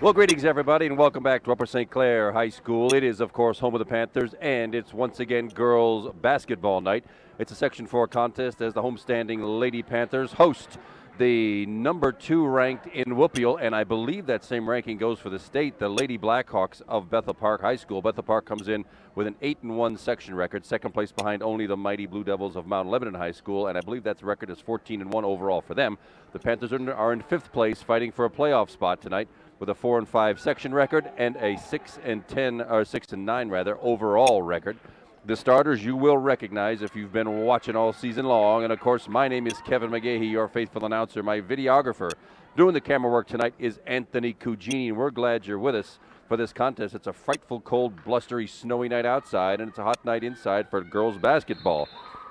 Well, greetings, everybody, and welcome back to Upper St. Clair High School. It is, of course, home of the Panthers, and it's once again girls basketball night. It's a Section 4 contest as the homestanding Lady Panthers host the number 2 ranked in Whoopial, and I believe that same ranking goes for the state, the Lady Blackhawks of Bethel Park High School. Bethel Park comes in with an 8-1 section record, second place behind only the mighty Blue Devils of Mount Lebanon High School, and I believe that record is 14-1 overall for them. The Panthers are in 5th place, fighting for a playoff spot tonight, with a 4-5 section record and a 6-9 rather overall record. The starters you will recognize if you've been watching all season long, and of course my name is Kevin McGahey, your faithful announcer. My videographer doing the camera work tonight is Anthony Cugini, and we're glad you're with us for this contest. It's a frightful, cold, blustery, snowy night outside, and it's a hot night inside for girls basketball.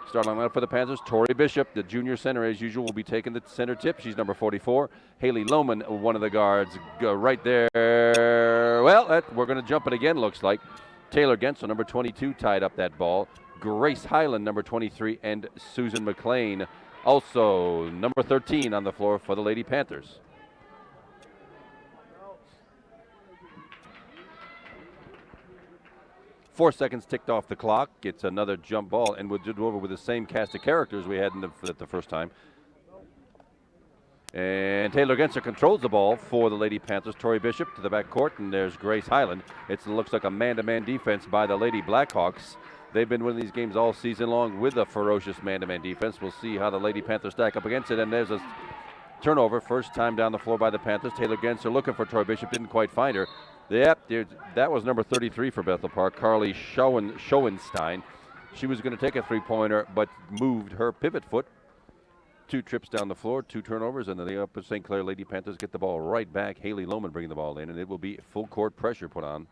Starting lineup for the Panthers, Tori Bishop, the junior center, as usual, will be taking the center tip. She's number 44. Haley Lohman, one of the guards, right there. Well, we're going to jump it again, looks like. Taylor Gensel, number 22, tied up that ball. Grace Highland, number 23, and Susan McLean, also number 13 on the floor for the Lady Panthers. Four seconds ticked off the clock. It's another jump ball, and we'll do over with the same cast of characters we had the first time. And Taylor Gensler controls the ball for the Lady Panthers. Tori Bishop to the backcourt, and there's Grace Highland. It looks like a man-to-man defense by the Lady Blackhawks. They've been winning these games all season long with a ferocious man-to-man defense. We'll see how the Lady Panthers stack up against it, and there's a turnover. First time down the floor by the Panthers. Taylor Gensler looking for Tori Bishop, didn't quite find her. Yep, that was number 33 for Bethel Park, Carly Schoenstein. She was going to take a three-pointer, but moved her pivot foot. 2 trips down the floor, 2 turnovers, and then the Upper St. Clair Lady Panthers get the ball right back. Haley Lohman bringing the ball in, and it will be full court pressure put on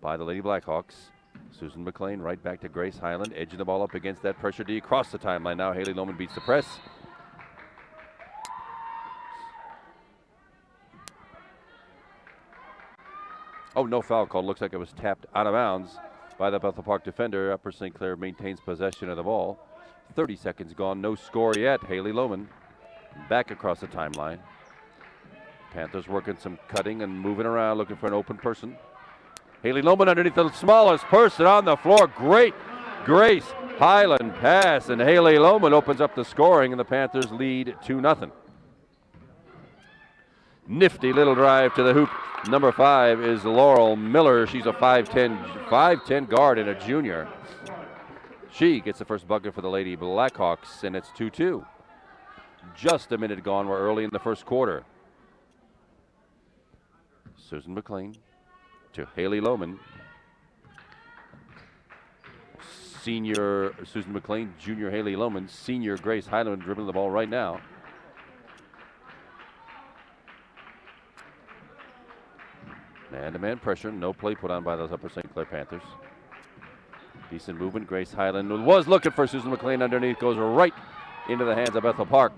by the Lady Blackhawks. Susan McLean right back to Grace Highland, edging the ball up against that pressure D across the timeline. Now Haley Lohman beats the press. Oh, no foul call. Looks like it was tapped out of bounds by the Bethel Park defender. Upper St. Clair maintains possession of the ball. 30 seconds gone. No score yet. Haley Lohman back across the timeline. Panthers working some cutting and moving around, looking for an open person. Haley Lohman underneath the smallest person on the floor. Great Grace Highland pass, and Haley Lohman opens up the scoring, and the Panthers lead 2-0. Nifty little drive to the hoop. Number 5 is Laurel Miller. She's a 5'10 guard and a junior. She gets the first bucket for the Lady Blackhawks, and it's 2-2. Just a minute gone. We're early in the first quarter. Susan McLean to Haley Lohman. Senior Susan McLean, junior Haley Lohman, senior Grace Highland dribbling the ball right now. Man-to-man pressure, no play put on by those Upper St. Clair Panthers. Decent movement. Grace Highland was looking for Susan McLean underneath, goes right into the hands of Bethel Park.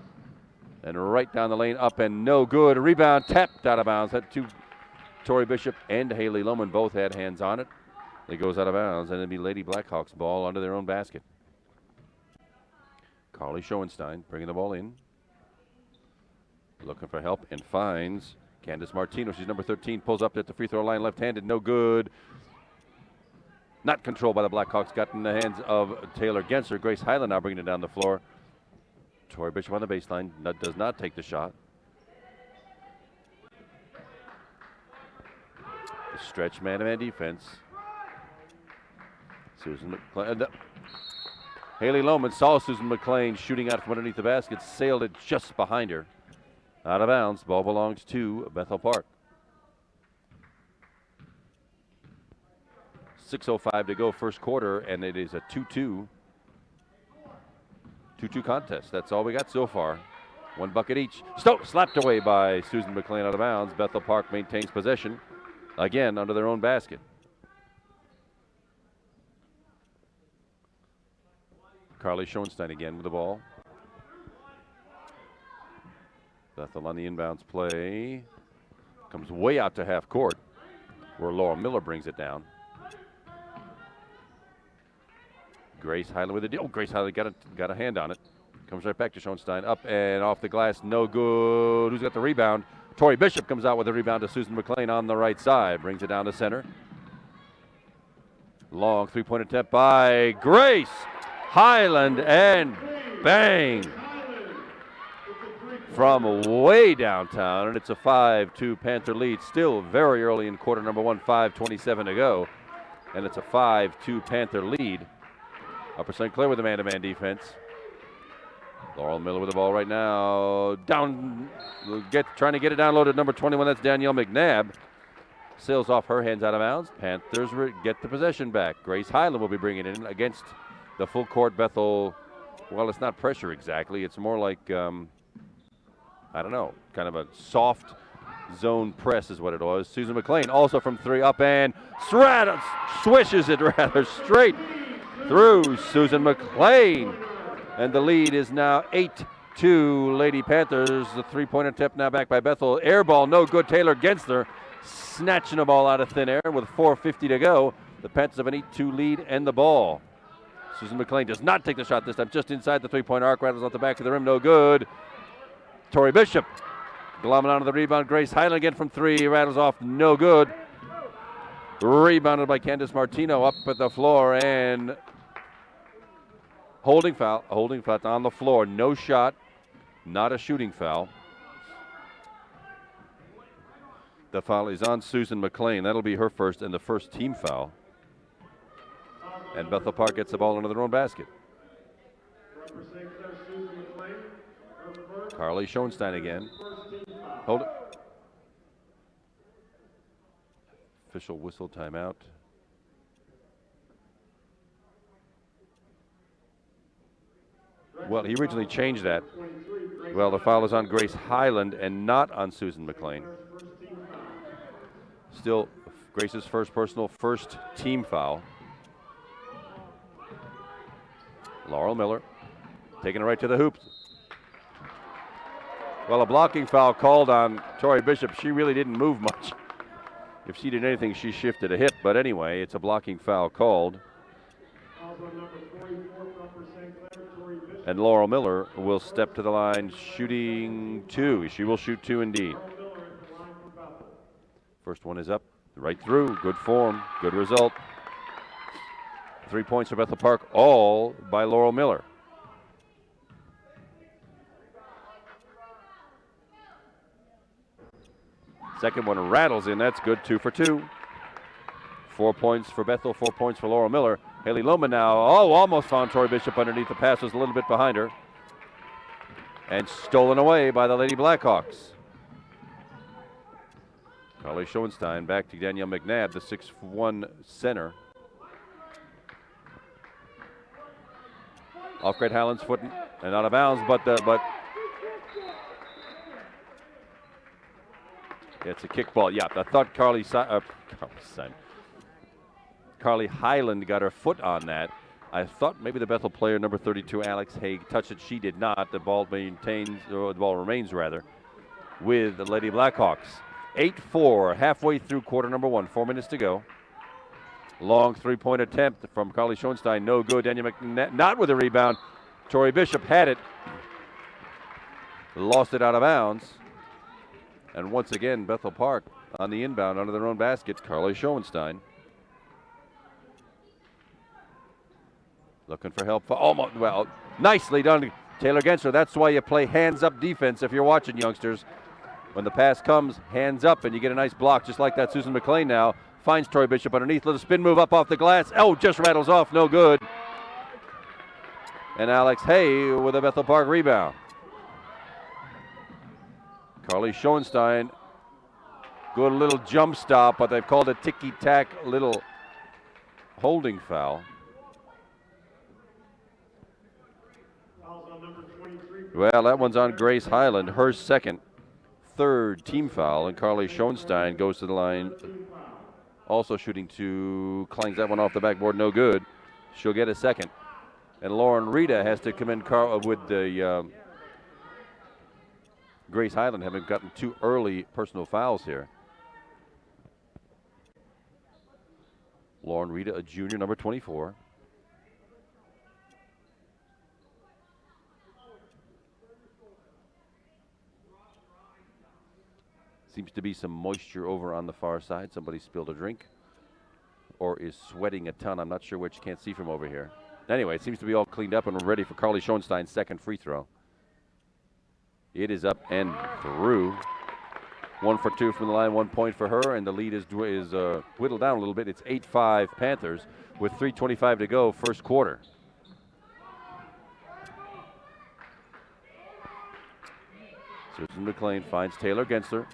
And right down the lane, up and no good. A rebound tapped out of bounds. That two, Tori Bishop and Haley Lohman both had hands on it. It goes out of bounds, and it'll be Lady Blackhawks ball under their own basket. Carly Schoenstein bringing the ball in. Looking for help and finds Candace Martino. She's number 13, pulls up at the free throw line, left-handed, no good. Not controlled by the Blackhawks, got in the hands of Taylor Gensler. Grace Highland now bringing it down the floor. Tori Bishop on the baseline, does not take the shot. The stretch man-to-man defense. Susan McLean. Haley Lohman saw Susan McLean shooting out from underneath the basket, sailed it just behind her. Out of bounds, ball belongs to Bethel Park. 6:05 to go, first quarter, and it is a 2-2 contest. That's all we got so far. One bucket each. Slapped away by Susan McLean out of bounds. Bethel Park maintains possession, again under their own basket. Carly Schoenstein again with the ball. Bethel on the inbounds play. Comes way out to half court, where Laura Miller brings it down. Grace Highland with a deal. Grace Highland got a hand on it. Comes right back to Schoenstein. Up and off the glass. No good. Who's got the rebound? Tori Bishop comes out with a rebound to Susan McLean on the right side. Brings it down to center. Long three-point attempt by Grace Highland, and bang! From way downtown, and it's a 5-2 Panther lead. Still very early in quarter number one, 5:27 to go. And it's a 5-2 Panther lead. Upper St. Clair with a man-to-man defense. Laurel Miller with the ball right now. Down, trying to get it downloaded. Number 21, that's Danielle McNabb. Sails off her hands out of bounds. Panthers get the possession back. Grace Highland will be bringing it in against the full court Bethel. Well, it's not pressure exactly. It's more like, I don't know, kind of a soft zone press is what it was. Susan McLean also from three, up and swishes it rather straight through Susan McLean. And the lead is now 8-2 Lady Panthers. The three-point attempt now back by Bethel. Air ball, no good. Taylor Gensler snatching the ball out of thin air with 4:50 to go. The Panthers have an 8-2 lead and the ball. Susan McLean does not take the shot this time, just inside the three-point arc, rattles off the back of the rim, no good. Tori Bishop glomming onto the rebound. Grace Highland again from three, rattles off, no good. Rebounded by Candice Martino up at the floor, and holding foul on the floor. No shot, not a shooting foul. The foul is on Susan McLean. That'll be her first and the first team foul. And Bethel Park gets the ball into their own basket. Carly Schoenstein again. Hold it. Official whistle timeout. Well, he originally changed that. Well, the foul is on Grace Highland and not on Susan McLean. Still, Grace's first team foul. Laurel Miller taking it right to the hoop. Well, a blocking foul called on Tori Bishop. She really didn't move much. If she did anything, she shifted a hip. But anyway, it's a blocking foul called. And Laurel Miller will step to the line shooting two. She will shoot two indeed. First one is up, right through. Good form, good result. 3 points for Bethel Park, all by Laurel Miller. Second one rattles in, that's good, 2 for 2. 4 points for Bethel, 4 points for Laurel Miller. Haley Loma now, almost found Tori Bishop underneath. The pass was a little bit behind her. And stolen away by the Lady Blackhawks. Carly Schoenstein back to Danielle McNabb, the 6'1" center. Off Great Highland's foot and out of bounds, but it's a kickball. Yeah, I thought Carly Highland got her foot on that. I thought maybe the Bethel player, number 32, Alex Haig, touched it. She did not. The ball remains with the Lady Blackhawks. 8-4, halfway through quarter number one. 4 minutes to go. Long three-point attempt from Carly Schoenstein, no good. Daniel McNabb not with a rebound. Tori Bishop had it. Lost it out of bounds. And once again, Bethel Park on the inbound under their own basket. Carly Schoenstein. Looking for help. Nicely done, Taylor Gensler. That's why you play hands-up defense if you're watching, youngsters. When the pass comes, hands up, and you get a nice block just like that. Susan McLean now finds Tori Bishop underneath. Little spin move up off the glass. Just rattles off. No good. And Alex Hay with a Bethel Park rebound. Carly Schoenstein. Good little jump stop, but they've called a ticky-tack little holding foul. Well, that one's on Grace Highland, her third team foul, and Carly Schoenstein goes to the line, also shooting two, clangs that one off the backboard, no good. She'll get a second. And Lauren Rita has to come in with the Grace Highland having gotten 2 early personal fouls here. Lauren Rita, a junior, number 24. Seems to be some moisture over on the far side. Somebody spilled a drink or is sweating a ton. I'm not sure which. Can't see from over here. Anyway, it seems to be all cleaned up, and we're ready for Carly Schoenstein's second free throw. It is up and through. 1 for 2 from the line, 1 point for her, and the lead is whittled down a little bit. It's 8-5 Panthers with 3:25 to go, first quarter. Susan McLean finds Taylor Gensler.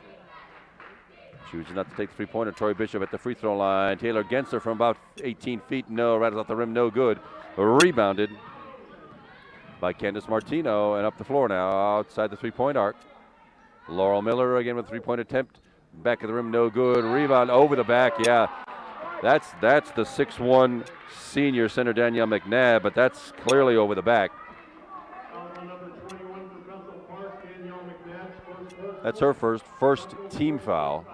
Chooses not to take the three-pointer. Tori Bishop at the free throw line. Taylor Gensler from about 18 feet. No, right off the rim, no good. Rebounded by Candice Martino, and up the floor now outside the three-point arc. Laurel Miller again with a three-point attempt. Back of the rim, no good. Rebound over the back, yeah. That's the 6'1" senior center Danielle McNabb, but that's clearly over the back. That's her first team foul.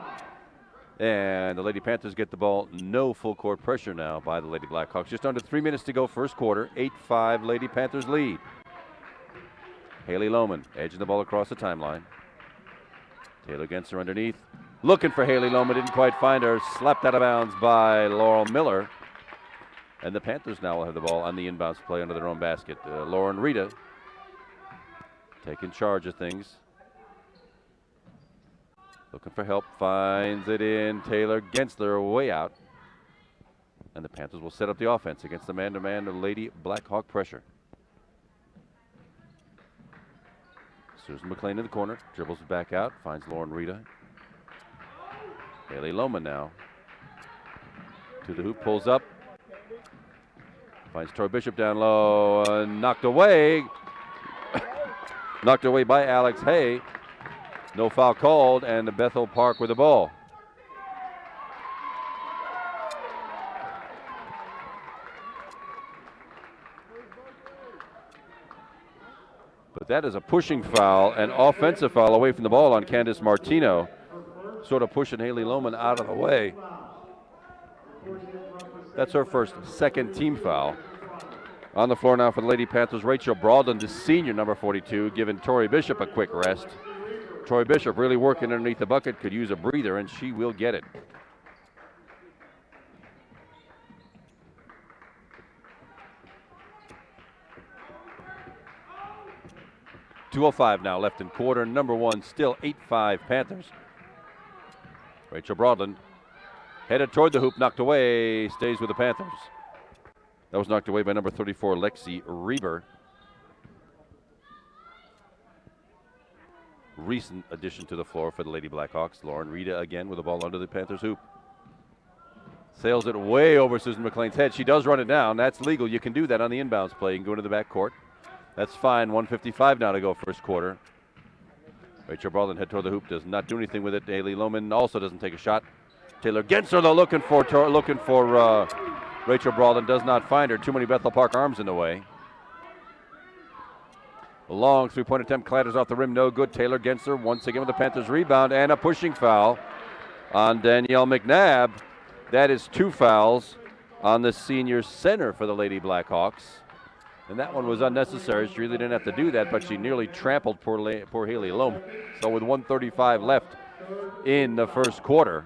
And the Lady Panthers get the ball. No full court pressure now by the Lady Blackhawks. Just under 3 minutes to go, first quarter. 8-5 Lady Panthers lead. Haley Lohman edging the ball across the timeline. Taylor Gensler underneath. Looking for Haley Lohman, didn't quite find her. Slapped out of bounds by Laurel Miller. And the Panthers now will have the ball on the inbounds play under their own basket. Lauren Rita taking charge of things. Looking for help, finds it in. Taylor Gensler way out. And the Panthers will set up the offense against the man-to-man Lady Blackhawk pressure. Susan McLean in the corner, dribbles it back out, finds Lauren Rita. Haley Lohman now. To the hoop, pulls up. Finds Tori Bishop down low, knocked away. Knocked away by Alex Hay. No foul called, and the Bethel Park with the ball. But that is a pushing foul, an offensive foul away from the ball on Candice Martino. Sort of pushing Haley Lohman out of the way. That's her second team foul. On the floor now for the Lady Panthers, Rachel Broadland, the senior, number 42, giving Tori Bishop a quick rest. Tori Bishop really working underneath the bucket, could use a breather, and she will get it. .205 now left in quarter number one, still 8-5 Panthers. Rachel Broadland headed toward the hoop, knocked away, stays with the Panthers. That was knocked away by number 34, Lexi Reber. Recent addition to the floor for the Lady Blackhawks. Lauren Rita again with the ball under the Panthers hoop. Sails it way over Susan McLean's head. She does run it down. That's legal. You can do that on the inbounds play. You can go into the back court. That's fine. 1:55 now to go first quarter. Rachel Broadland head toward the hoop. Does not do anything with it. Haley Lohman also doesn't take a shot. Taylor Gensler though looking for Rachel Broadland. Does not find her. Too many Bethel Park arms in the way. A long three-point attempt clatters off the rim, no good. Taylor Gensler once again with the Panthers rebound and a pushing foul on Danielle McNabb. That is 2 fouls on the senior center for the Lady Blackhawks. And that one was unnecessary. She really didn't have to do that, but she nearly trampled poor Haley Lohman. So with 1:35 left in the first quarter.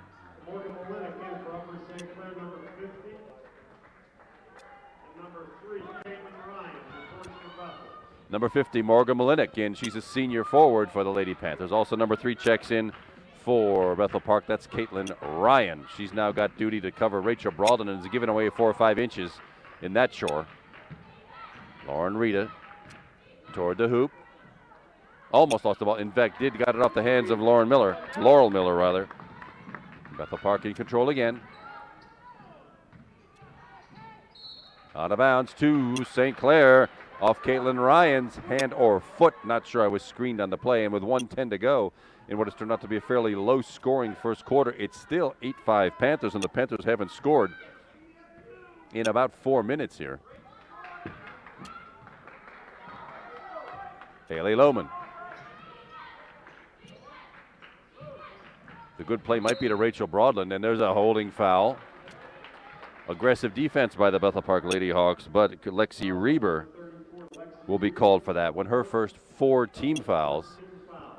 Number 50, Morgan Malinik, and she's a senior forward for the Lady Panthers. Also number 3 checks in for Bethel Park. That's Caitlin Ryan. She's now got duty to cover Rachel Broadland and is giving away 4 or 5 inches in that shore. Lauren Rita toward the hoop. Almost lost the ball. In fact, got it off the hands of Laurel Miller. Bethel Park in control again. Out of bounds to St. Clair. Off Caitlin Ryan's hand or foot. Not sure. I was screened on the play. And with 1:10 to go in what has turned out to be a fairly low-scoring first quarter, it's still 8-5 Panthers, and the Panthers haven't scored in about 4 minutes here. Haley Lohman. The good play might be to Rachel Broadland, and there's a holding foul. Aggressive defense by the Bethel Park Lady Hawks, but Lexi Reber will be called for that. When her first 4 team fouls,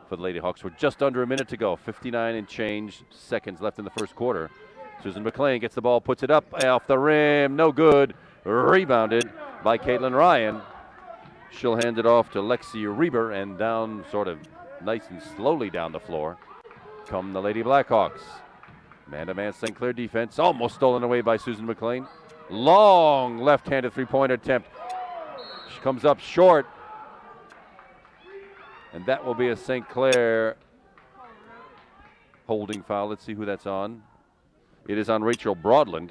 for the Lady Hawks. We're just under a minute to go. 59 and change seconds left in the first quarter. Susan McLean gets the ball, puts it up off the rim. No good. Rebounded by Caitlin Ryan. She'll hand it off to Lexi Reber, and down sort of nice and slowly down the floor come the Lady Blackhawks. Man-to-man St. Clair defense, almost stolen away by Susan McLean. Long left-handed three-pointer attempt. She comes up short. And that will be a St. Clair holding foul. Let's see who that's on. It is on Rachel Broadland.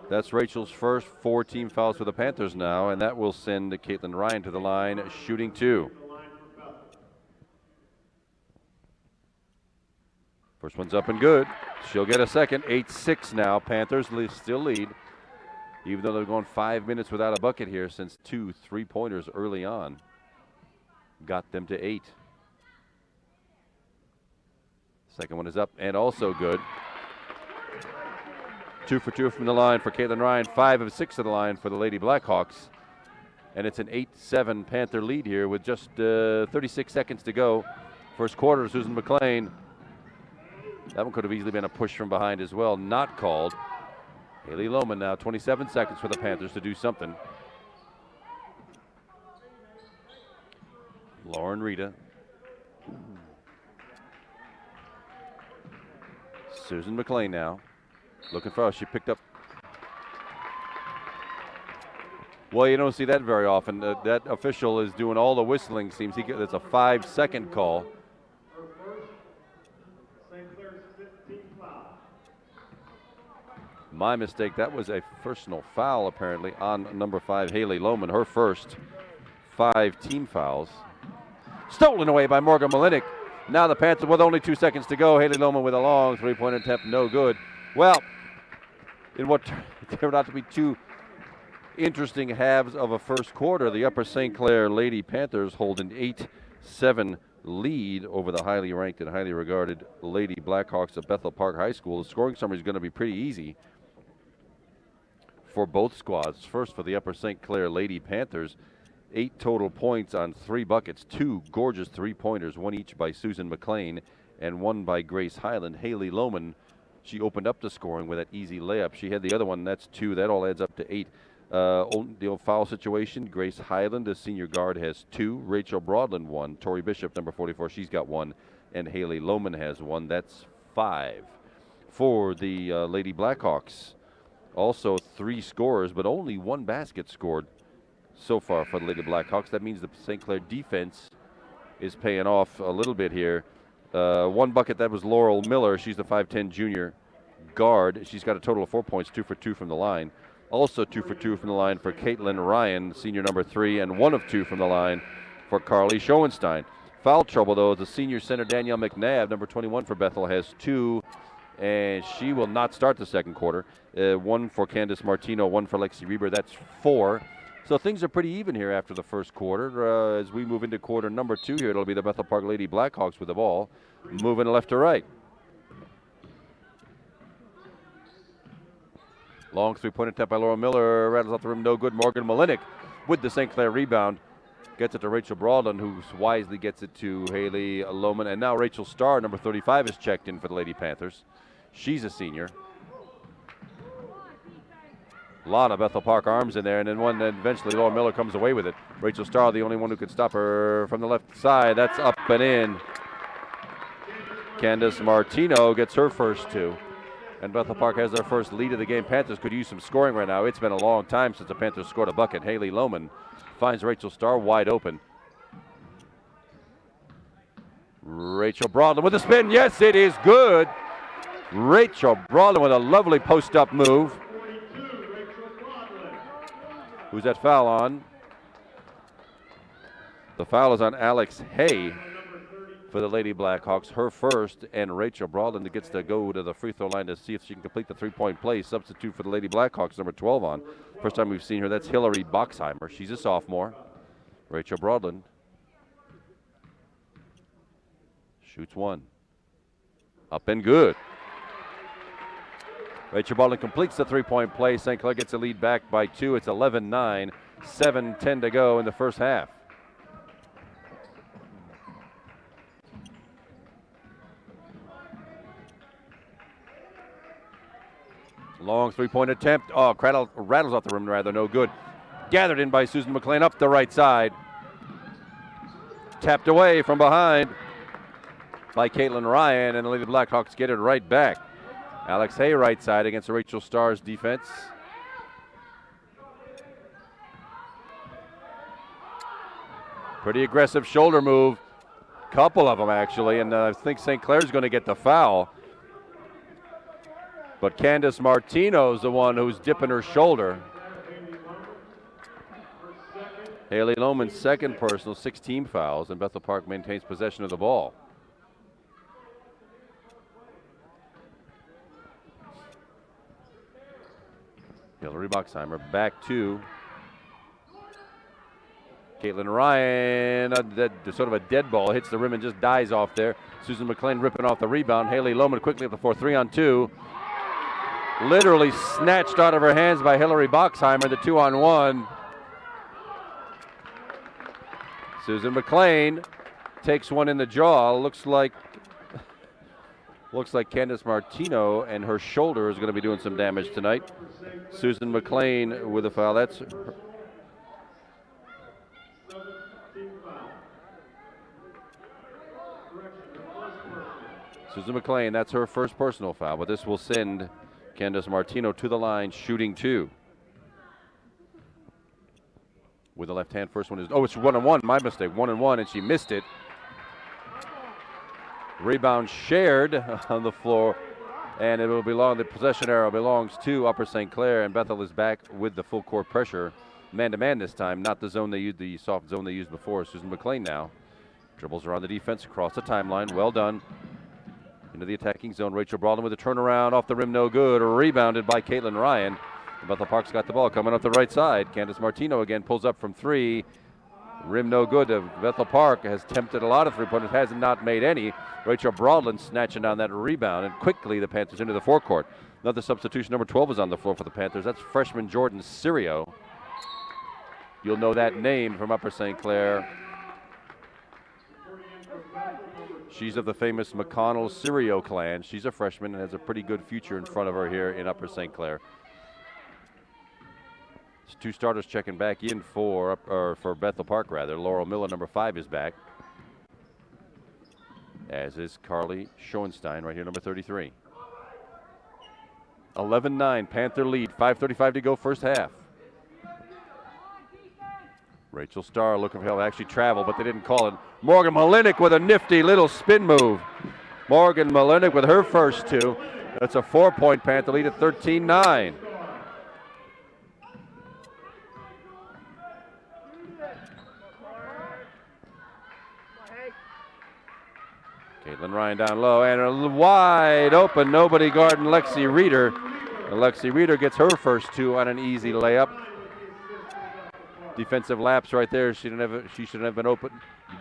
That's Rachel's first 4 team fouls for the Panthers now, and that will send Caitlin Ryan to the line, shooting 2. First one's up and good. She'll get a second. 8-6 now. Panthers still lead, even though they're going 5 minutes without a bucket here since 2 3-pointers early on got them to 8. Second one is up and also good. 2 for 2 from the line for Caitlin Ryan. 5 of 6 of the line for the Lady Blackhawks. And it's an 8-7 Panther lead here with just 36 seconds to go. First quarter, Susan McLean. That one could have easily been a push from behind as well. Not called. Haley Lohman now, 27 seconds for the Panthers to do something. Lauren Rita. Susan McLean now. Looking for us. She picked up. Well, you don't see that very often. That official is doing all the whistling. Seems it's a 5-second call. My mistake. That was a personal foul, apparently, on number 5, Haley Lohman. Her first 5 team fouls. Stolen away by Morgan Malinik. Now the Panthers with only 2 seconds to go. Haley Lohman with a long 3-point attempt. No good. Well, in what turned out to be 2 interesting halves of a first quarter, the Upper St. Clair Lady Panthers hold an 8-7 lead over the highly ranked and highly regarded Lady Blackhawks of Bethel Park High School. The scoring summary is going to be pretty easy for both squads. First, for the Upper St. Clair Lady Panthers, 8 total points on 3 buckets, 2 gorgeous 3-pointers, 1 each by Susan McLean and 1 by Grace Highland. Haley Lohman, she opened up the scoring with that easy layup. She had the other one, that's 2. That all adds up to 8. The old foul situation, Grace Highland, the senior guard, has 2. Rachel Broadland, 1. Tori Bishop, number 44, she's got 1. And Haley Lohman has 1. That's 5. For the Lady Blackhawks, also 3 scorers, but only 1 basket scored so far for the Lady Blackhawks. That means the St. Clair defense is paying off a little bit here. 1 bucket, that was Laurel Miller. She's the 5'10 junior guard. She's got a total of 4 points, 2 for 2 from the line. Also 2 for 2 from the line for Caitlin Ryan, senior number 3, and 1 of 2 from the line for Carly Schoenstein. Foul trouble, though, the senior center Danielle McNabb, number 21 for Bethel, has 2, and she will not start the second quarter. 1 for Candace Martino, 1 for Lexi Reber. That's 4. So things are pretty even here after the first quarter. As we move into quarter number 2 here, it'll be the Bethel Park Lady Blackhawks with the ball, moving left to right. Long 3-point attempt by Laura Miller, rattles off the rim, no good. Morgan Malinik with the St. Clair rebound. Gets it to Rachel Broadland, who wisely gets it to Haley Lohman. And now Rachel Starr, number 35, is checked in for the Lady Panthers. She's a senior. A lot of Bethel Park arms in there, and then eventually Laura Miller comes away with it. Rachel Starr, the only one who could stop her from the left side. That's up and in. Candace Martino gets her first 2. And Bethel Park has their first lead of the game. Panthers could use some scoring right now. It's been a long time since the Panthers scored a bucket. Haley Lohman finds Rachel Starr wide open. Rachel Broadland with a spin. Yes, it is good. Rachel Broadland with a lovely post-up move. Who's that foul on? The foul is on Alex Hay for the Lady Blackhawks, her first, and Rachel Broadland gets to go to the free throw line to see if she can complete the 3-point play. Substitute for the Lady Blackhawks, number 12 on. First time we've seen her, that's Hillary Boxheimer. She's a sophomore. Rachel Broadland shoots 1. Up and good. Rachel Broadland completes the 3-point play. St. Clair gets a lead back by 2. It's 11-9, 7-10 to go in the first half. Long three-point attempt. Oh, rattles off the rim, rather, no good. Gathered in by Susan McLean up the right side. Tapped away from behind by Caitlin Ryan, and the Lady Blackhawks get it right back. Alex Hay right side against Rachel Starr's defense. Pretty aggressive shoulder move. Couple of them, actually, and I think St. Clair's going to get the foul. But Candace Martino's the one who's dipping her shoulder. Haley Lohman's second personal, 6 team fouls, and Bethel Park maintains possession of the ball. Hillary Boxheimer back to Caitlin Ryan. Sort of a dead ball, hits the rim and just dies off there. Susan McLean ripping off the rebound. Haley Lohman quickly at the 4, 3-on-2. Literally snatched out of her hands by Hillary Boxheimer, the 2-on-1. Susan McLean takes one in the jaw. Looks like Candace Martino and her shoulder is going to be doing some damage tonight. Susan McLean with a foul. That's Susan McLean. That's her first personal foul, but this will send Candace Martino to the line, shooting 2. With the left hand, first one is, it's 1-on-1, my mistake, 1-on-1, and she missed it. Rebound shared on the floor, and it will belong, the possession arrow belongs to Upper St. Clair, and Bethel is back with the full court pressure. Man-to-man this time, not the zone they used, the soft zone they used before. Susan McLean now dribbles around the defense, across the timeline, well done. Into the attacking zone, Rachel Brawlin with a turnaround, off the rim, no good, rebounded by Caitlin Ryan. Bethel Park's got the ball coming up the right side. Candace Martino again pulls up from 3. Rim no good. Bethel Park has tempted a lot of three-pointers, has not made any. Rachel Brawlin snatching down that rebound, and quickly the Panthers into the forecourt. Another substitution, number 12 is on the floor for the Panthers. That's freshman Jordan Sirio. You'll know that name from Upper St. Clair. She's of the famous McConnell-Sirio clan. She's a freshman and has a pretty good future in front of her here in Upper St. Clair. 2 starters checking back in for Bethel Park, rather. Laurel Miller, number 5, is back, as is Carly Schoenstein, right here, number 33. 11-9, Panther lead, 5:35 to go, first half. Rachel Starr looking for help, actually travel, but they didn't call it. Morgan Malinik with a nifty little spin move. Morgan Malinik with her first 2. That's a 4-point Panther lead at 13-9. Caitlin Ryan down low, and a wide open, nobody guarding Lexi Reeder. And Lexi Reeder gets her first 2 on an easy layup. Defensive lapse right there. She shouldn't have been open,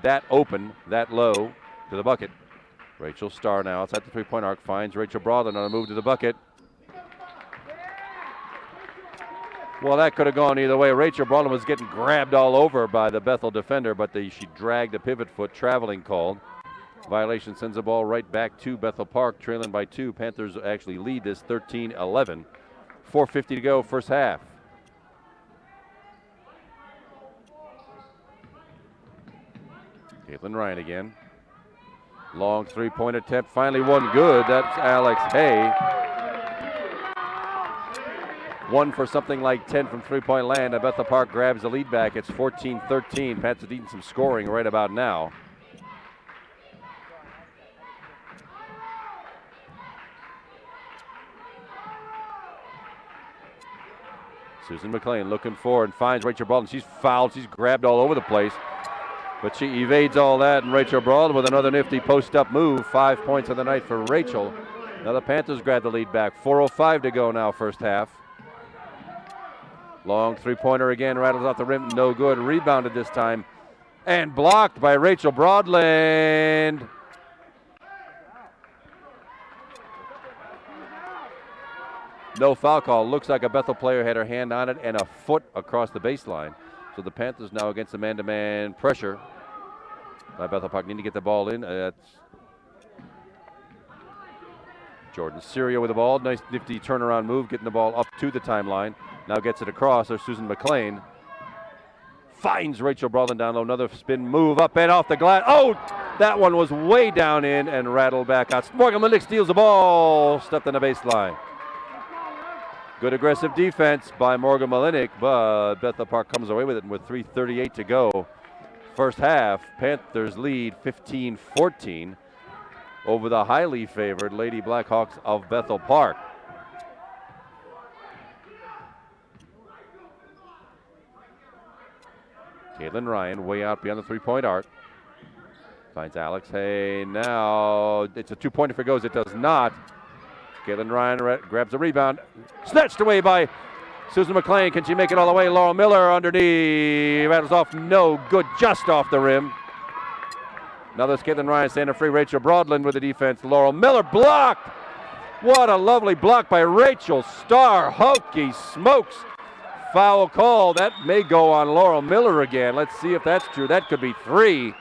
that low to the bucket. Rachel Starr now outside the 3-point arc finds Rachel Brawlin on a move to the bucket. Well, that could have gone either way. Rachel Brawlin was getting grabbed all over by the Bethel defender, but she dragged a pivot foot, traveling called. Violation sends the ball right back to Bethel Park, trailing by 2. Panthers actually lead this 13-11. 4:50 to go, first half. Caitlin Ryan again. Long 3-point attempt, finally one good. That's Alex Hay. 1 for something like 10 from 3-point land, and Bethel Park grabs the lead back. It's 14-13. Panthers needing some scoring right about now. Susan McLean looking for and finds Rachel Brawlin. She's fouled. She's grabbed all over the place. But she evades all that, and Rachel Brawlin with another nifty post-up move. 5 points of the night for Rachel. Now the Panthers grab the lead back. 4:05 to go now, first half. Long 3-pointer again, rattles off the rim. No good. Rebounded this time. And blocked by Rachel Broadland. No foul call. Looks like a Bethel player had her hand on it and a foot across the baseline. So the Panthers now against the man-to-man pressure by Bethel Park. Need to get the ball in. Jordan Serio with the ball. Nice nifty turnaround move, getting the ball up to the timeline. Now gets it across. There's Susan McLean. Finds Rachel Broadland down low. Another spin move up and off the glass. Oh, that one was way down in and rattled back out. Morgan Malick steals the ball. Stepped on the baseline. Good aggressive defense by Morgan Malick, but Bethel Park comes away with it with 3:38 to go. First half, Panthers lead 15-14 over the highly favored Lady Blackhawks of Bethel Park. Caitlin Ryan way out beyond the three-point arc. Finds Alex Hay. Now it's a two-pointer if it goes. It does not. Caitlin Ryan grabs a rebound. Snatched away by Susan McLean. Can she make it all the way? Laurel Miller underneath. Rattles off. No good. Just off the rim. Now there's Caitlin Ryan standing free. Rachel Broadland with the defense. Laurel Miller blocked. What a lovely block by Rachel Starr. Hokey smokes. Foul call. That may go on Laurel Miller again. Let's see if that's true. That could be 3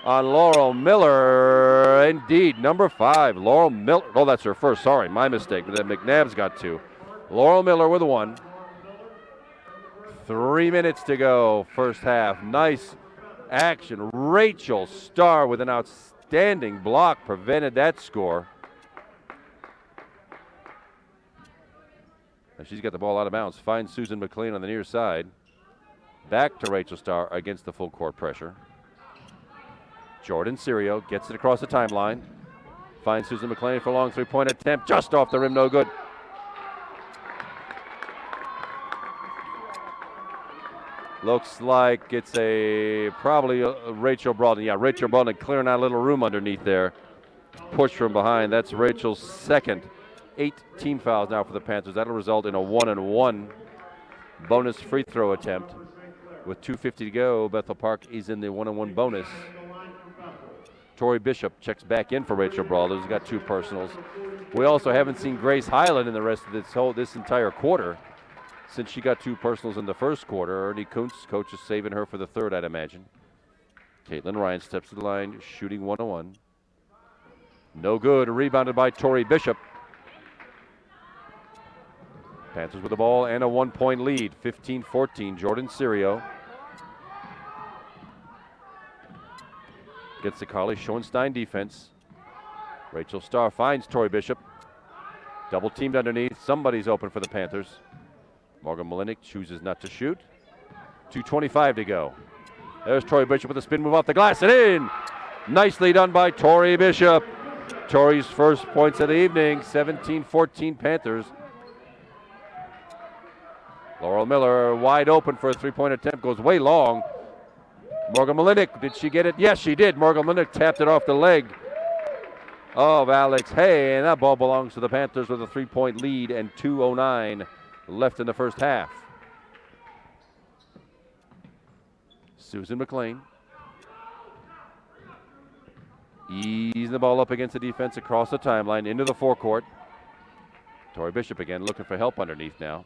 on Laurel Miller. Indeed, number 5, Laurel Miller. Oh, that's her first. Sorry, my mistake. But then McNabb's got 2. Laurel Miller with 1. 3 minutes to go, first half. Nice action. Rachel Starr with an outstanding block prevented that score. And she's got the ball out of bounds. Finds Susan McLean on the near side. Back to Rachel Starr against the full court pressure. Jordan Serio gets it across the timeline. Finds Susan McLean for a long three-point attempt. Just off the rim, no good. Looks like it's probably Rachel Broadland. Yeah, Rachel Broadland clearing out a little room underneath there. Push from behind. That's Rachel's second. 8 team fouls now for the Panthers. That'll result in a 1-and-1 bonus free throw attempt. With 2:50 to go, Bethel Park is in the 1-and-1 bonus. Tori Bishop checks back in for Rachel Broadland, who's got 2 personals. We also haven't seen Grace Highland in the rest of this entire quarter, since she got 2 personals in the first quarter. Ernie Kuntz, coach, is saving her for the third, I'd imagine. Caitlin Ryan steps to the line, shooting 1-on-1. No good. Rebounded by Tori Bishop. Panthers with the ball and a 1-point lead, 15-14. Jordan Serio gets the Carly Schoenstein defense. Rachel Starr finds Tori Bishop. Double teamed underneath. Somebody's open for the Panthers. Morgan Malick chooses not to shoot. 2:25 to go. There's Tori Bishop with a spin move off the glass and in. Nicely done by Tori Bishop. Tori's first points of the evening, 17-14 Panthers. Laurel Miller wide open for a three-point attempt, goes way long. Morgan Malick, did she get it? Yes, she did. Morgan Malick tapped it off the leg of Alex Hay, and that ball belongs to the Panthers with a 3-point lead and 2:09 left in the first half. Susan McLean easing the ball up against the defense across the timeline into the forecourt. Tori Bishop again looking for help underneath now.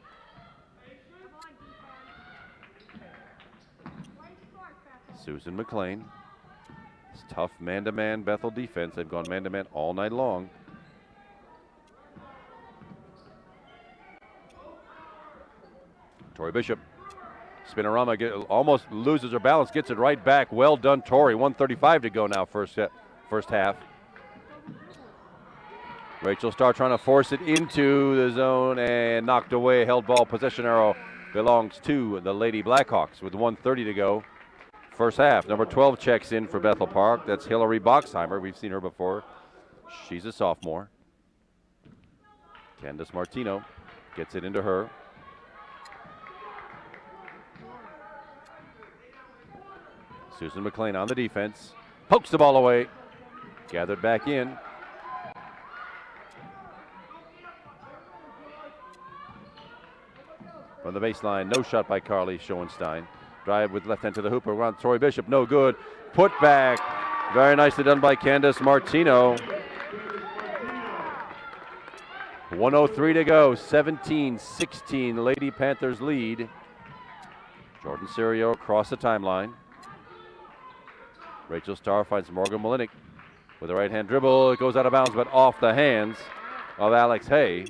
Susan McLean. It's tough man-to-man Bethel defense. They've gone man-to-man all night long. Tori Bishop. Spinorama almost loses her balance, gets it right back. Well done, Tori. 1:35 to go now, first half. Rachel Starr trying to force it into the zone and knocked away. Held ball. Possession arrow belongs to the Lady Blackhawks with 1:30 to go. First half. Number 12 checks in for Bethel Park. That's Hillary Boxheimer. We've seen her before. She's a sophomore. Candace Martino gets it into her. Susan McLean on the defense. Pokes the ball away. Gathered back in. From the baseline, no shot by Carly Schoenstein. Drive with left hand to the hooper. Around Tori Bishop, no good. Put back. Very nicely done by Candace Martino. 1:03 to go. 17-16. Lady Panthers lead. Jordan Serio across the timeline. Rachel Starr finds Morgan Malick with a right hand dribble. It goes out of bounds, but off the hands of Alex Hay.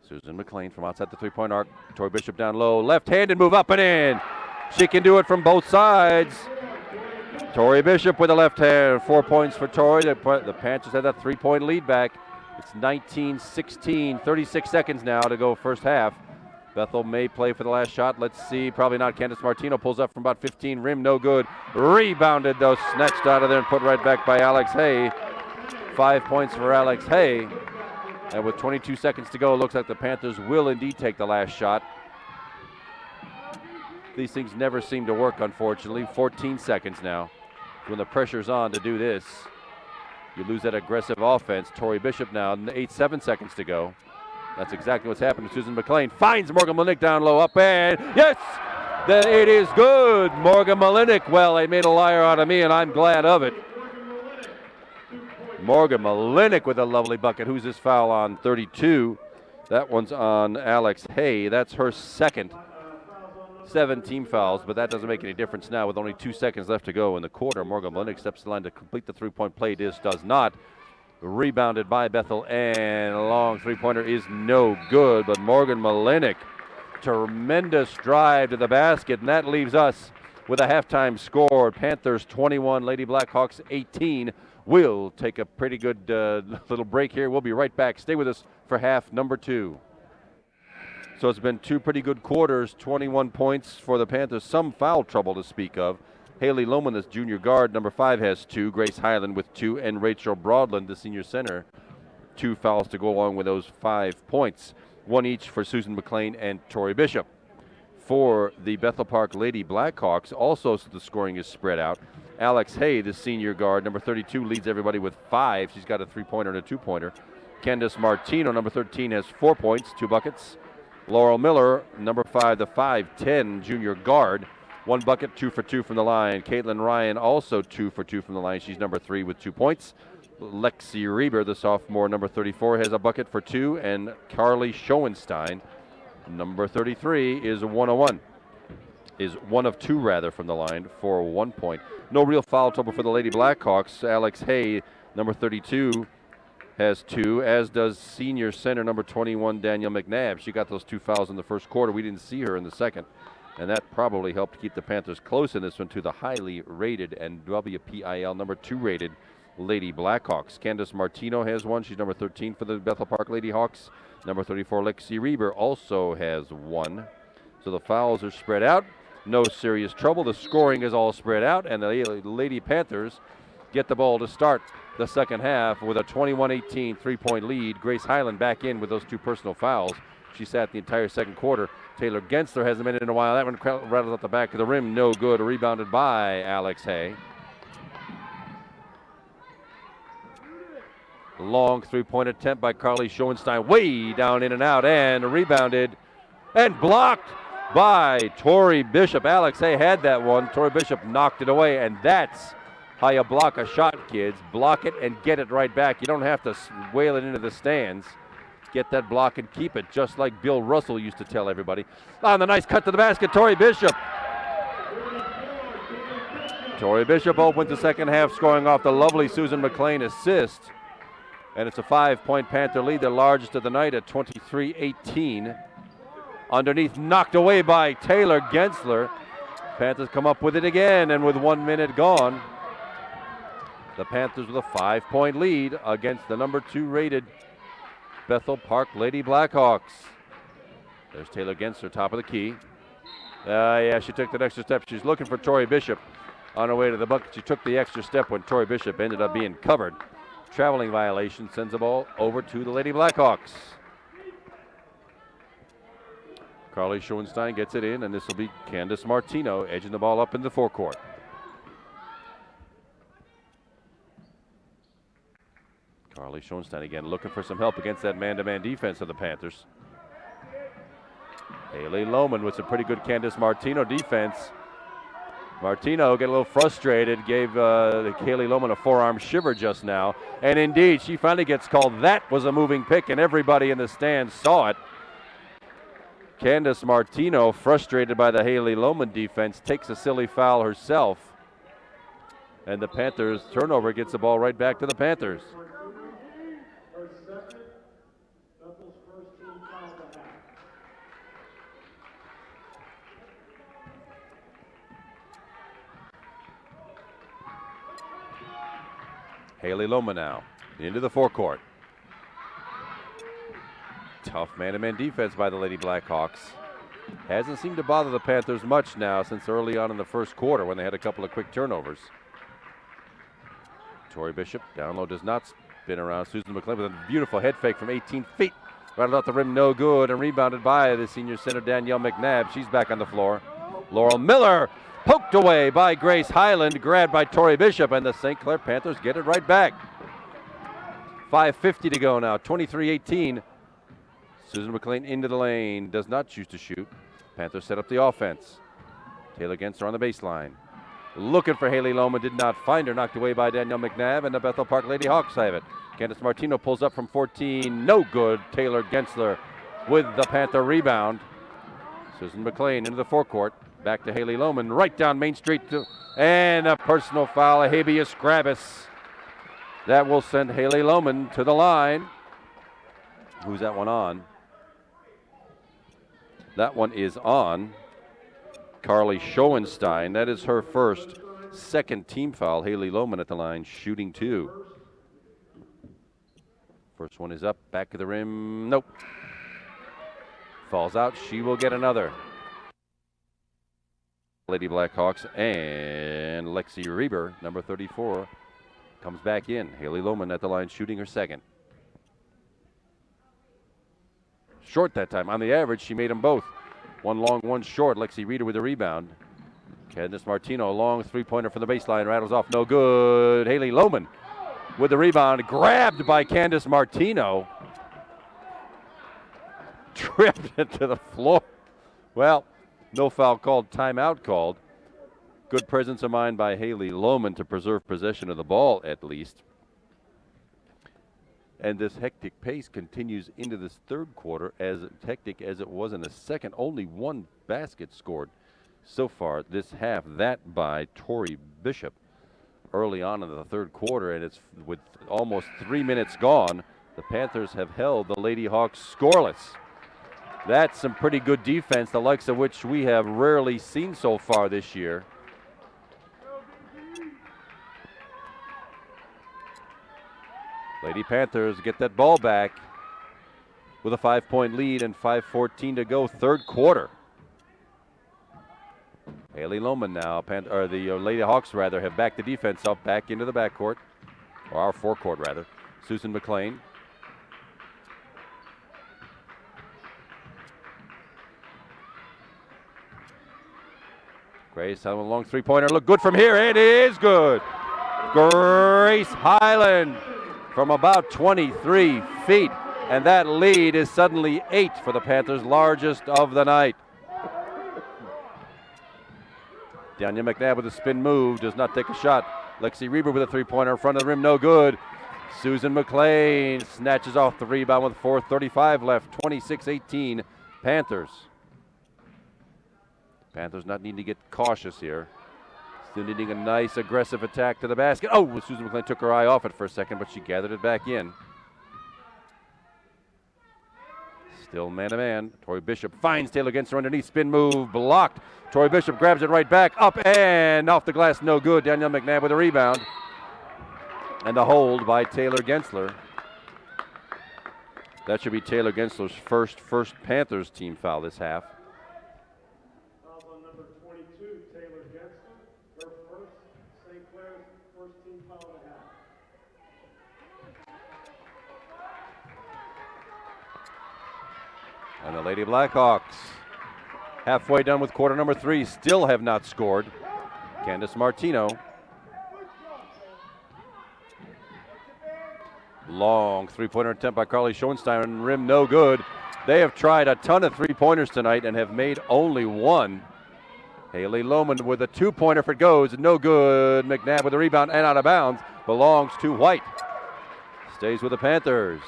Susan McLean from outside the three-point arc. Tori Bishop down low, left-handed move up and in. She can do it from both sides. Tori Bishop with a left hand, 4 points for Tori. The Panthers had that three-point lead back. It's 19-16, 36 seconds now to go first half. Bethel may play for the last shot. Let's see, probably not. Candace Martino pulls up from about 15, rim no good. Rebounded though, snatched out of there and put right back by Alex Hay. 5 points for Alex Hay. And with 22 seconds to go, it looks like the Panthers will indeed take the last shot. These things never seem to work, unfortunately. 14 seconds now. When the pressure's on to do this, you lose that aggressive offense. Tori Bishop now, 7 seconds to go. That's exactly what's happened to Susan McLean. Finds Morgan Malinik down low, up and yes! Then it is good. Morgan Malinik, well, they made a liar out of me, and I'm glad of it. Morgan Malinik with a lovely bucket. Who's this foul on? 32. That one's on Alex Hay. That's her second. 7 team fouls, but that doesn't make any difference now with only 2 seconds left to go in the quarter. Morgan Malinik steps to the line to complete the three-point play. This does not. Rebounded by Bethel, and a long three-pointer is no good, but Morgan Malinik, tremendous drive to the basket, and that leaves us with a halftime score. Panthers 21, Lady Blackhawks 18. We'll take a pretty good little break here. We'll be right back. Stay with us for half number 2. So it's been 2 pretty good quarters, 21 points for the Panthers. Some foul trouble to speak of. Haley Lohman, this junior guard, number 5, has 2. Grace Highland with 2. And Rachel Broadland, the senior center, 2 fouls to go along with those 5 points. 1 each for Susan McLean and Tori Bishop. For the Bethel Park Lady Blackhawks, also so the scoring is spread out. Alex Hay, the senior guard, number 32, leads everybody with 5. She's got a 3-pointer and a 2-pointer. Candace Martino, number 13, has 4 points, 2 buckets. Laurel Miller, number 5, the 5'10 junior guard, 1 bucket, 2 for 2 from the line. Caitlin Ryan, also 2 for 2 from the line. She's number 3 with 2 points. Lexi Reber, the sophomore, number 34, has a bucket for 2. And Carly Schoenstein, number 33, is 101. Is 1 of 2 rather from the line for 1 point. No real foul trouble for the Lady Blackhawks. Alex Hay, number 32, has 2, as does senior center number 21, Danielle McNabb. She got those 2 fouls in the first quarter. We didn't see her in the second, and that probably helped keep the Panthers close in this one to the highly rated and WPIL number 2 rated Lady Blackhawks. Candace Martino has 1. She's number 13 for the Bethel Park Lady Hawks. Number 34, Lexi Reber, also has 1. So the fouls are spread out. No serious trouble. The scoring is all spread out, and the Lady Panthers get the ball to start the second half with a 21-18 3-point lead. Grace Highland back in with those 2 personal fouls. She sat the entire second quarter. Taylor Gensler hasn't been in a while. That one rattled at the back of the rim. No good. Rebounded by Alex Hay. Long 3-point attempt by Carly Schoenstein. Way down, in and out, and rebounded and blocked by Tori Bishop. Alex Hay had that one. Tori Bishop knocked it away, and that's how you block a shot, kids. Block it and get it right back. You don't have to whale it into the stands. Get that block and keep it, just like Bill Russell used to tell everybody. On the nice cut to the basket, Tori Bishop. Tori Bishop opens the second half, scoring off the lovely Susan McLean assist. And it's a 5-point Panther lead, the largest of the night at 23-18. Underneath, knocked away by Taylor Gensler. Panthers come up with it again, and with 1 minute gone, the Panthers with a 5-point lead against the number 2 rated Bethel Park Lady Blackhawks. There's Taylor Gensler, top of the key. Yeah, she took that extra step. She's looking for Tori Bishop on her way to the bucket. She took the extra step when Tori Bishop ended up being covered. Traveling violation sends the ball over to the Lady Blackhawks. Carly Schoenstein gets it in, and this will be Candace Martino edging the ball up in the forecourt. Carly Schoenstein again looking for some help against that man-to-man defense of the Panthers. Haley Lohman with some pretty good Candace Martino defense. Martino getting a little frustrated, gave Haley Lohman a forearm shiver just now. And indeed, she finally gets called. That was a moving pick, and everybody in the stands saw it. Candace Martino, frustrated by the Haley Lohman defense, takes a silly foul herself. And the Panthers turnover gets the ball right back to the Panthers. Haley Lohman now into the forecourt. Tough man-to-man defense by the Lady Blackhawks. Hasn't seemed to bother the Panthers much now since early on in the first quarter when they had a couple of quick turnovers. Tori Bishop down low, does not spin around. Susan McLean with a beautiful head fake from 18 feet. Right off the rim, no good, and rebounded by the senior center Danielle McNabb. She's back on the floor. Laurel Miller poked away by Grace Highland, grabbed by Tori Bishop, and the St. Clair Panthers get it right back. 5:50 to go now, 23-18. Susan McLean into the lane, does not choose to shoot. Panthers set up the offense. Taylor Gensler on the baseline. Looking for Haley Lohman, did not find her, knocked away by Danielle McNabb, and the Bethel Park Lady Hawks have it. Candace Martino pulls up from 14, no good. Taylor Gensler with the Panther rebound. Susan McLean into the forecourt, back to Haley Lohman, right down Main Street, and a personal foul, a habeas corpus. That will send Haley Lohman to the line. Who's that one on? That one is on Carly Schoenstein. That is her first, second team foul. Haley Lohman at the line, shooting 2. First one is up, back of the rim, nope. Falls out, she will get another. Lady Blackhawks and Lexi Reber, number 34, comes back in. Haley Lohman at the line, shooting her second. Short that time. On the average, she made them both. One long, one short. Lexi Reeder with the rebound. Candace Martino, a long three-pointer from the baseline, rattles off, no good. Haley Lohman with the rebound, grabbed by Candace Martino. Tripped it to the floor. Well, no foul called, timeout called. Good presence of mind by Haley Lohman to preserve possession of the ball at least. And this hectic pace continues into this third quarter, as hectic as it was in the second. Only one basket scored so far this half, that by Tori Bishop early on in the third quarter, and it's with almost 3 minutes gone, the Panthers have held the Lady Hawks scoreless. That's some pretty good defense, the likes of which we have rarely seen so far this year. Lady Panthers get that ball back with a 5-point lead and 5:14 to go, third quarter. Haley Lohman now, the Lady Hawks rather, have backed the defense up back into the backcourt, or our forecourt rather. Susan McLean. Grace on a long three-pointer, look good from here, it is good. Grace Highland from about 23 feet, and that lead is suddenly 8 for the Panthers, largest of the night. Danielle McNabb with a spin move, does not take a shot. Lexi Reber with a three-pointer in front of the rim, no good. Susan McLean snatches off the rebound with 4:35 left, 26-18 Panthers. Panthers not needing to get cautious here. Still needing a nice aggressive attack to the basket. Oh, Susan McLean took her eye off it for a second, but she gathered it back in. Still man-to-man. Tori Bishop finds Taylor Gensler underneath. Spin move blocked. Tori Bishop grabs it right back. Up and off the glass. No good. Danielle McNabb with a rebound. And the hold by Taylor Gensler. That should be Taylor Gensler's first Panthers team foul this half. Foul on number 22, Taylor Gensler. Her first, St. Clair's first team foul of the half. And the Lady Blackhawks, halfway done with quarter number 3, still have not scored. Candace Martino. Long three-pointer attempt by Carly Schoenstein, rim no good. They have tried a ton of three-pointers tonight and have made only one. Haley Lohman with a two-pointer, if it goes, no good. McNabb with a rebound and out of bounds, belongs to White. Stays with the Panthers.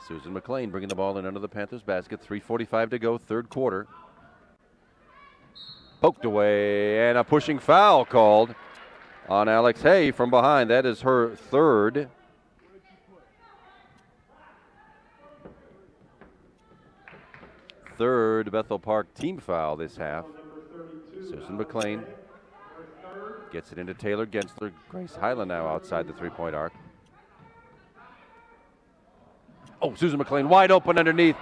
Susan McLean bringing the ball in under the Panthers basket. 3:45 to go, third quarter. Poked away, and a pushing foul called on Alex Hay from behind. That is her third. Third Bethel Park team foul this half. Susan McLean gets it into Taylor Gensler. Grace Highland now outside the three-point arc. Oh, Susan McLean wide open underneath.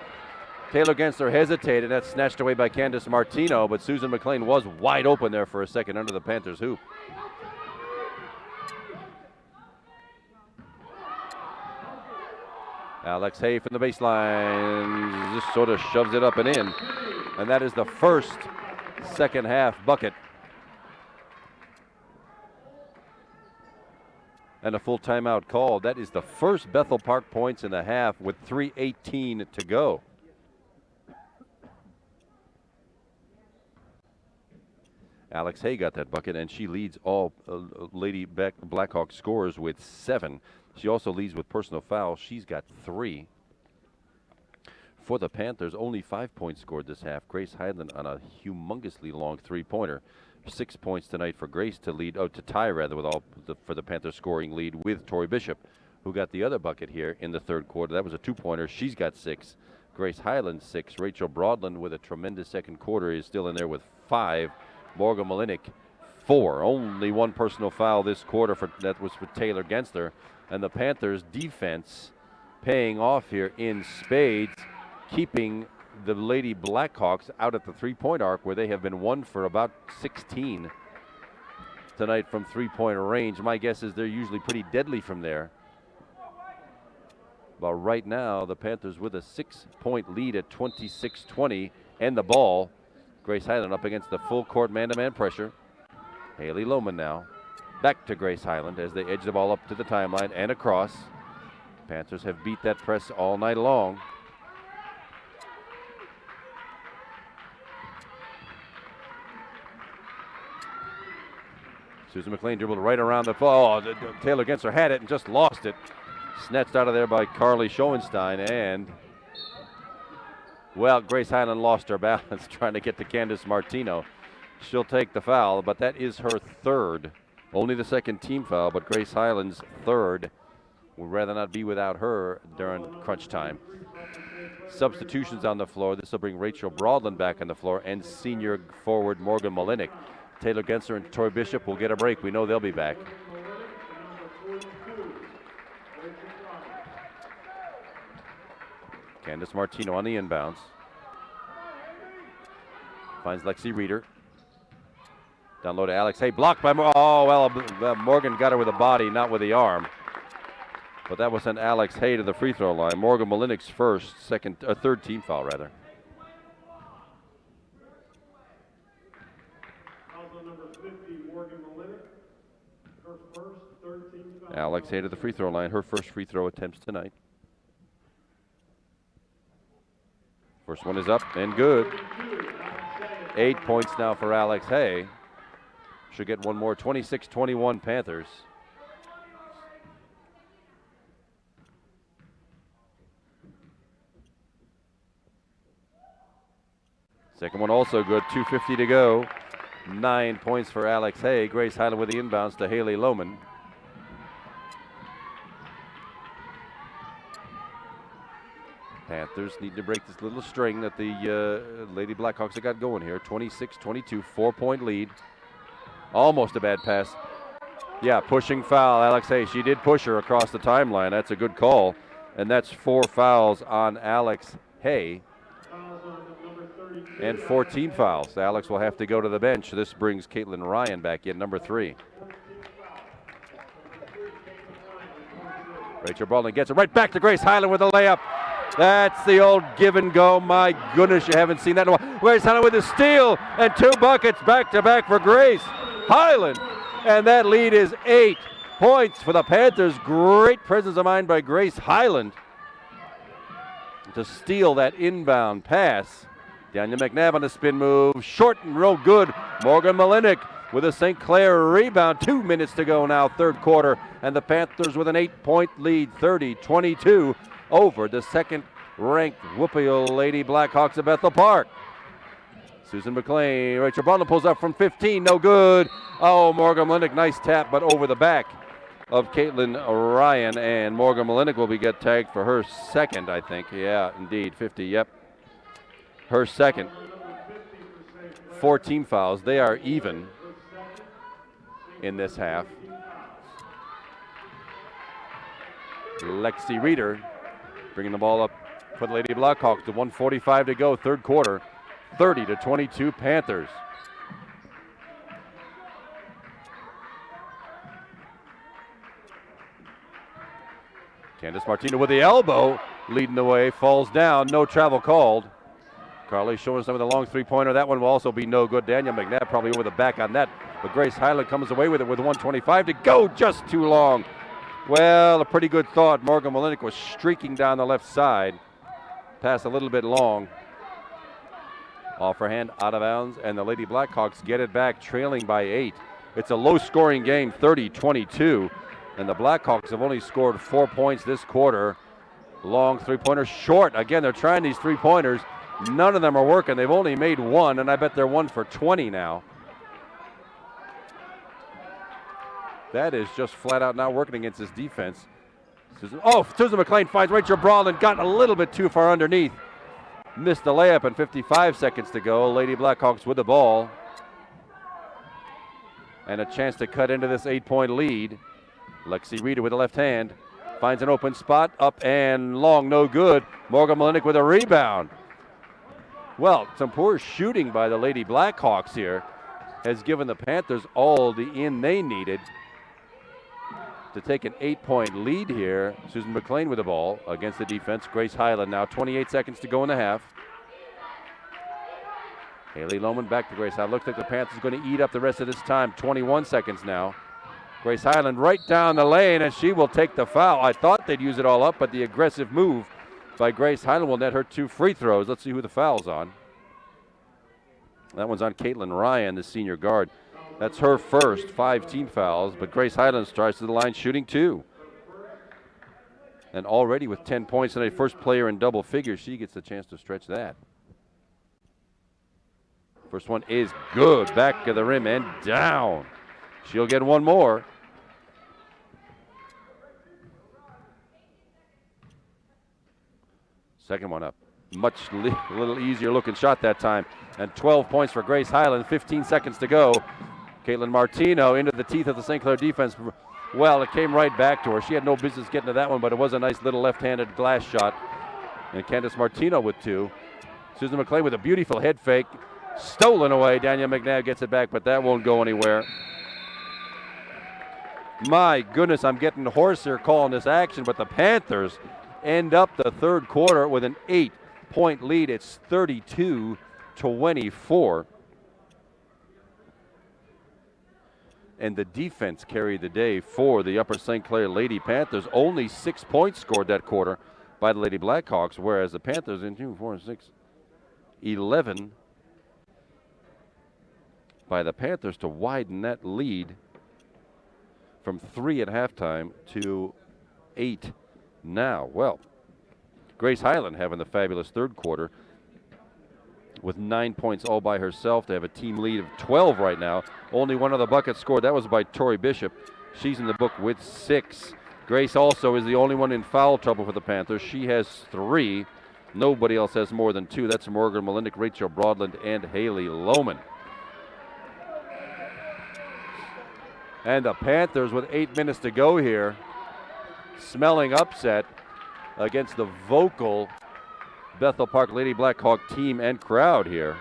Taylor Gensler hesitated. That's snatched away by Candace Martino, but Susan McLean was wide open there for a second under the Panthers hoop. Alex Hay from the baseline just sort of shoves it up and in. And that is the first second half bucket. And a full timeout called. That is the first Bethel Park points in the half with 3:18 to go. Alex Hay got that bucket, and she leads all Lady Blackhawk scorers with 7. She also leads with personal fouls. She's got 3. For the Panthers, only 5 points scored this half. Grace Highland on a humongously long three-pointer. 6 points tonight for Grace to lead, to tie rather, for the Panthers scoring lead with Tori Bishop, who got the other bucket here in the third quarter. That was a 2-pointer. She's got 6. Grace Highland 6. Rachel Broadland with a tremendous second quarter is still in there with 5. Morgan Malinik 4. Only 1 personal foul this quarter that was for Taylor Gensler. And the Panthers defense paying off here in spades, keeping the Lady Blackhawks out at the three-point arc, where they have been 1 for about 16 tonight from three-point range. My guess is they're usually pretty deadly from there. But right now, the Panthers with a 6-point lead at 26-20 and the ball. Grace Highland up against the full court man-to-man pressure. Haley Lohman now. Back to Grace Highland as they edge the ball up to the timeline and across. Panthers have beat that press all night long. Susan McLean dribbled right around the ball. Taylor Gensler had it and just lost it. Snatched out of there by Carly Schoenstein, and well, Grace Highland lost her balance trying to get to Candace Martino. She'll take the foul, but that is her third. Only the second team foul, but Grace Highland's third. Would rather not be without her during crunch time. Substitutions on the floor. This will bring Rachel Broadland back on the floor and senior forward Morgan Malinik. Taylor Gensler and Tori Bishop will get a break. We know they'll be back. Candace Martino on the inbounds. Finds Lexi Reeder. Down low to Alex Hay. Blocked by Morgan got her with the body, not with the arm. But that will send Alex Hay to the free throw line. Morgan Malinik's third team foul rather. Alex Hay to the free throw line. Her first free throw attempts tonight. First one is up and good. 8 points now for Alex Hay. Should get one more. 26-21 Panthers. Second one also good. 2:50 to go. 9 points for Alex Hay. Grace Highland with the inbounds to Haley Lohman. Panthers need to break this little string that the Lady Blackhawks have got going here. 26-22, 4-point lead. Almost a bad pass. Yeah, pushing foul. Alex Hay, she did push her across the timeline. That's a good call. And that's 4 fouls on Alex Hay. And 4 team fouls. Alex will have to go to the bench. This brings Caitlin Ryan back in, number 3. Rachel Broadland gets it right back to Grace Highland with a layup. That's the old give and go. My goodness, you haven't seen that in a while. Grace Highland with a steal and 2 buckets back to back for Grace Highland. And that lead is 8 points for the Panthers. Great presence of mind by Grace Highland to steal that inbound pass. Daniel McNabb on a spin move. Short and real good. Morgan Malinik with a St. Clair rebound. 2 minutes to go now, third quarter. And the Panthers with an 8-point lead, 30-22 over the second-ranked Whoopie Lady Blackhawks of Bethel Park. Susan McLean, Rachel Bronlund pulls up from 15, no good. Oh, Morgan Malinik, nice tap, but over the back of Caitlin Ryan, and Morgan Malinik will get tagged for her second, I think. Yeah, indeed, 50, yep. Her second. 4 team fouls. They are even in this half. Lexi Reeder bringing the ball up for the Lady Blackhawks. With 1:45 to go, third quarter. 30-22 Panthers. Candace Martino with the elbow, leading the way, falls down, no travel called. Carly showing us some of the long three-pointer. That one will also be no good. Daniel McNabb probably over the back on that, but Grace Highland comes away with it with 1:25 to go, just too long. Well, a pretty good thought. Morgan Malinik was streaking down the left side. Pass a little bit long. Off her hand, out of bounds, and the Lady Blackhawks get it back, trailing by 8. It's a low-scoring game, 30-22, and the Blackhawks have only scored 4 points this quarter. Long three-pointer, short. Again, they're trying these three-pointers. None of them are working. They've only made one, and I bet they're 1 for 20 now. That is just flat out not working against this defense. Susan McLean finds Rachel Brawlin, got a little bit too far underneath. Missed the layup, and 55 seconds to go. Lady Blackhawks with the ball. And a chance to cut into this 8-point lead. Lexi Reeder with the left hand. Finds an open spot, up and long, no good. Morgan Malinik with a rebound. Well, some poor shooting by the Lady Blackhawks here has given the Panthers all the in they needed to take an 8-point lead here. Susan McLean with the ball against the defense. Grace Highland now, 28 seconds to go in the half. Haley Lohman back to Grace Highland. Looks like the Panthers going to eat up the rest of this time. 21 seconds now. Grace Highland right down the lane, and she will take the foul. I thought they'd use it all up, but the aggressive move by Grace Highland will net her 2 free throws. Let's see who the foul's on. That one's on Caitlin Ryan, the senior guard. That's her first 5 team fouls, but Grace Highland starts to the line shooting 2. And already with 10 points and a first player in double figures, she gets the chance to stretch that. First one is good, back of the rim and down. She'll get one more. Second one up. Much a little easier looking shot that time. And 12 points for Grace Highland, 15 seconds to go. Caitlin Martino into the teeth of the St. Clair defense. Well, it came right back to her. She had no business getting to that one, but it was a nice little left-handed glass shot. And Candace Martino with 2. Susan McLean with a beautiful head fake. Stolen away. Danielle McNabb gets it back, but that won't go anywhere. My goodness, I'm getting hoarse here calling this action, but the Panthers end up the third quarter with an 8-point lead. It's 32-24. And the defense carried the day for the Upper St. Clair Lady Panthers. Only 6 points scored that quarter by the Lady Blackhawks, whereas the Panthers in 2, 4, 6, 11 by the Panthers to widen that lead from 3 at halftime to 8 now. Well, Grace Highland having the fabulous third quarter with 9 points all by herself. They have a team lead of 12 right now. Only one other bucket scored. That was by Tori Bishop. She's in the book with 6. Grace also is the only one in foul trouble for the Panthers. She has 3. Nobody else has more than 2. That's Morgan Malinik, Rachel Broadland, and Haley Lohman. And the Panthers with 8 minutes to go here, smelling upset against the vocal Bethel Park Lady Blackhawk team and crowd here.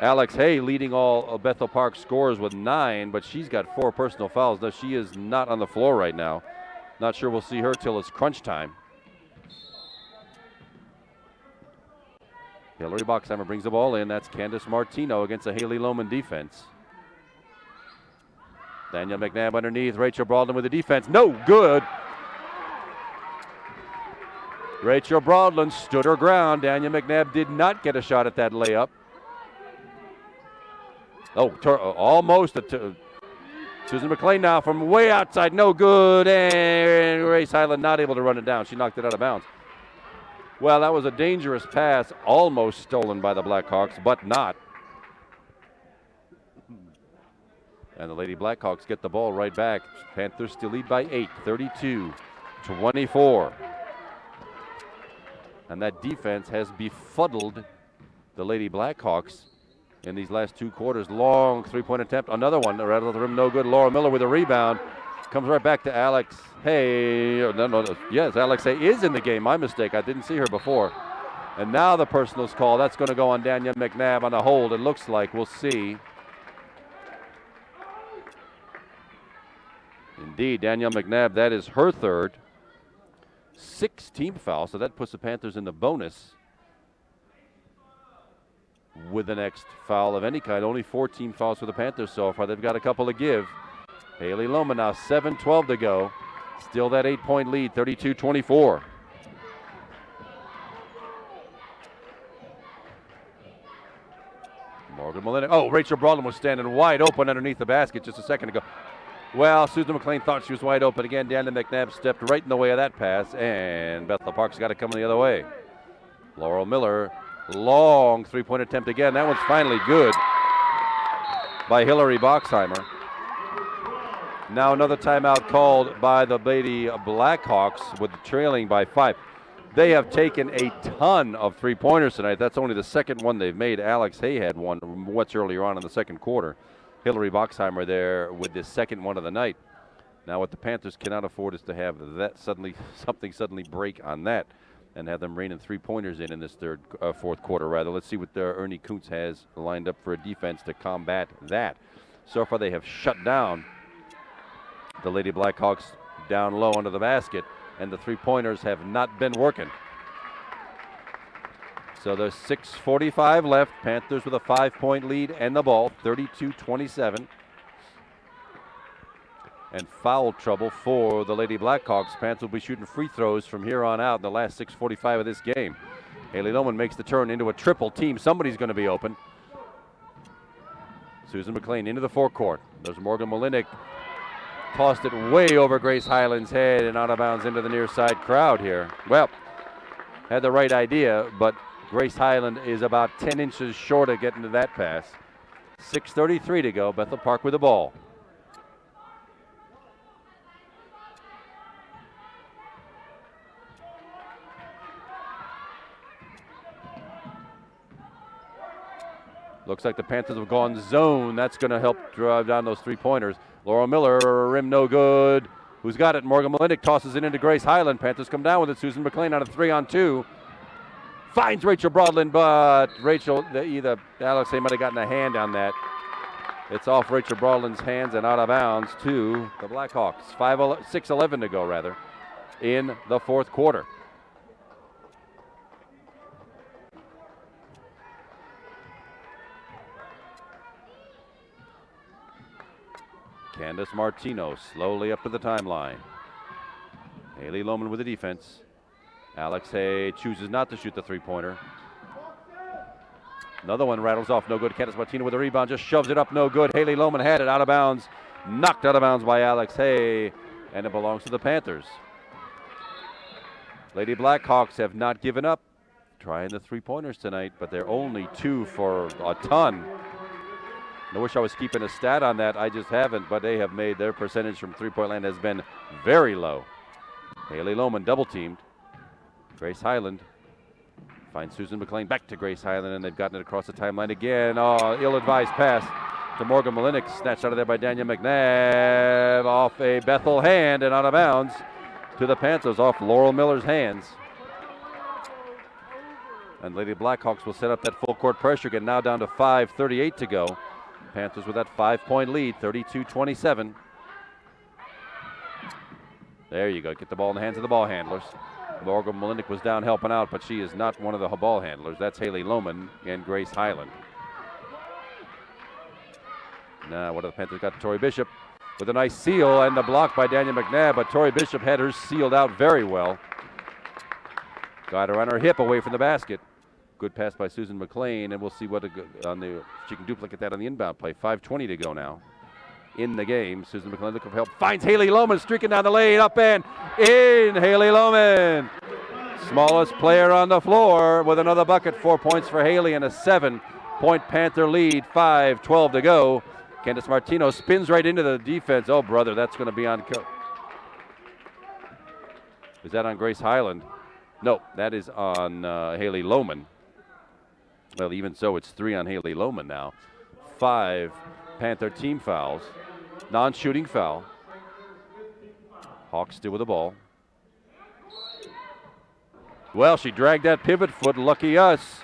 Alex Hay leading all of Bethel Park scorers with 9, but she's got 4 personal fouls. Now she is not on the floor right now. Not sure we'll see her till it's crunch time. Hillary Boxheimer brings the ball in. That's Candace Martino against a Haley Lohman defense. Danielle McNabb underneath. Rachel Broadland with the defense. No good. Rachel Broadland stood her ground. Danielle McNabb did not get a shot at that layup. Oh, almost a Susan McLean now from way outside, no good, and Grace Highland not able to run it down. She knocked it out of bounds. Well, that was a dangerous pass, almost stolen by the Blackhawks, but not. And the Lady Blackhawks get the ball right back. Panthers still lead by 8, 32-24. And that defense has befuddled the Lady Blackhawks in these last 2 quarters. Long three-point attempt. Another one right off the rim, no good. Laura Miller with a rebound. Comes right back to Alex Hay. No. Yes, Alex Hay is in the game. My mistake. I didn't see her before. And now the personal's call. That's going to go on Danielle McNabb on a hold, it looks like. We'll see. Indeed, Danielle McNabb, that is her third. 6 team fouls, so that puts the Panthers in the bonus with the next foul of any kind. Only 4 team fouls for the Panthers so far. They've got a couple to give. Haley Lohman now, 7:12 to go. Still that 8-point lead, 32-24. Morgan Molinek. Oh, Rachel Broadland was standing wide open underneath the basket just a second ago. Well, Susan McLean thought she was wide open again. Danielle McNabb stepped right in the way of that pass, and Bethel Park's got to come the other way. Laurel Miller, long three-point attempt again. That one's finally good by Hillary Boxheimer. Now another timeout called by the Lady Blackhawks with trailing by 5. They have taken a ton of three-pointers tonight. That's only the second one they've made. Alex Hay had one much earlier on in the second quarter. Hillary Boxheimer there with the second one of the night. Now what the Panthers cannot afford is to have that something suddenly break on that and have them raining three-pointers in this fourth quarter rather. Let's see what Ernie Kuntz has lined up for a defense to combat that. So far they have shut down the Lady Blackhawks down low under the basket, and the three-pointers have not been working. So there's 6:45 left. Panthers with a 5-point lead and the ball, 32-27. And foul trouble for the Lady Blackhawks. Panthers will be shooting free throws from here on out in the last 6:45 of this game. Haley Lohman makes the turn into a triple team. Somebody's going to be open. Susan McLean into the forecourt. There's Morgan Molinek. Tossed it way over Grace Highland's head and out of bounds into the near side crowd here. Well, had the right idea, but Grace Highland is about 10 inches short of getting to that pass. 6:33 to go. Bethel Park with the ball. Looks like the Panthers have gone zone. That's going to help drive down those three-pointers. Laura Miller, rim no good. Who's got it? Morgan Molinek tosses it into Grace Highland. Panthers come down with it. Susan McLean on a 3-on-2. Finds Rachel Broadland, but either Alex Hay might have gotten a hand on that. It's off Rachel Broadland's hands and out of bounds to the Blackhawks. 6:11 to go, rather, in the fourth quarter. Candace Martino slowly up to the timeline. Haley Lohman with the defense. Alex Hay chooses not to shoot the three-pointer. Another one rattles off, no good. Candace Martino with a rebound, just shoves it up, no good. Haley Lohman had it out of bounds, knocked out of bounds by Alex Hay, and it belongs to the Panthers. Lady Blackhawks have not given up trying the three-pointers tonight, but they're only 2 for a ton. I wish I was keeping a stat on that. I just haven't, but they have made their percentage from three-point land has been very low. Haley Lohman double-teamed. Grace Highland finds Susan McLean, back to Grace Highland, and they've gotten it across the timeline again. Oh, ill-advised pass to Morgan Molinek, snatched out of there by Danielle McNabb, off a Bethel hand and out of bounds to the Panthers, off Laurel Miller's hands. And Lady Blackhawks will set up that full-court pressure again, now down to 5:38 to go. Panthers with that 5-point lead, 32-27. There you go. Get the ball in the hands of the ball handlers. Morgan Molinek was down helping out, but she is not one of the ball handlers. That's Haley Lohman and Grace Highland. Now, what do the Panthers got? Tori Bishop with a nice seal and the block by Danielle McNabb, but Tori Bishop had hers sealed out very well. Got her on her hip away from the basket. Good pass by Susan McLean, and we'll see what she can duplicate that on the inbound play. 5:20 to go now. in the game. Susan McLean looking for help. Finds Haley Lohman streaking down the lane. Up and in. Haley Lohman. Smallest player on the floor with another bucket. 4 points for Haley and a 7-point Panther lead. 5:12 to go. Candace Martino spins right into the defense. Oh, brother, that's going to be on. Is that on Grace Highland? No, that is on Haley Lohman. Well, even so, it's 3 on Haley Lohman now. 5 Panther team fouls. Non-shooting foul. Hawks still with the ball. Well, she dragged that pivot foot. Lucky us.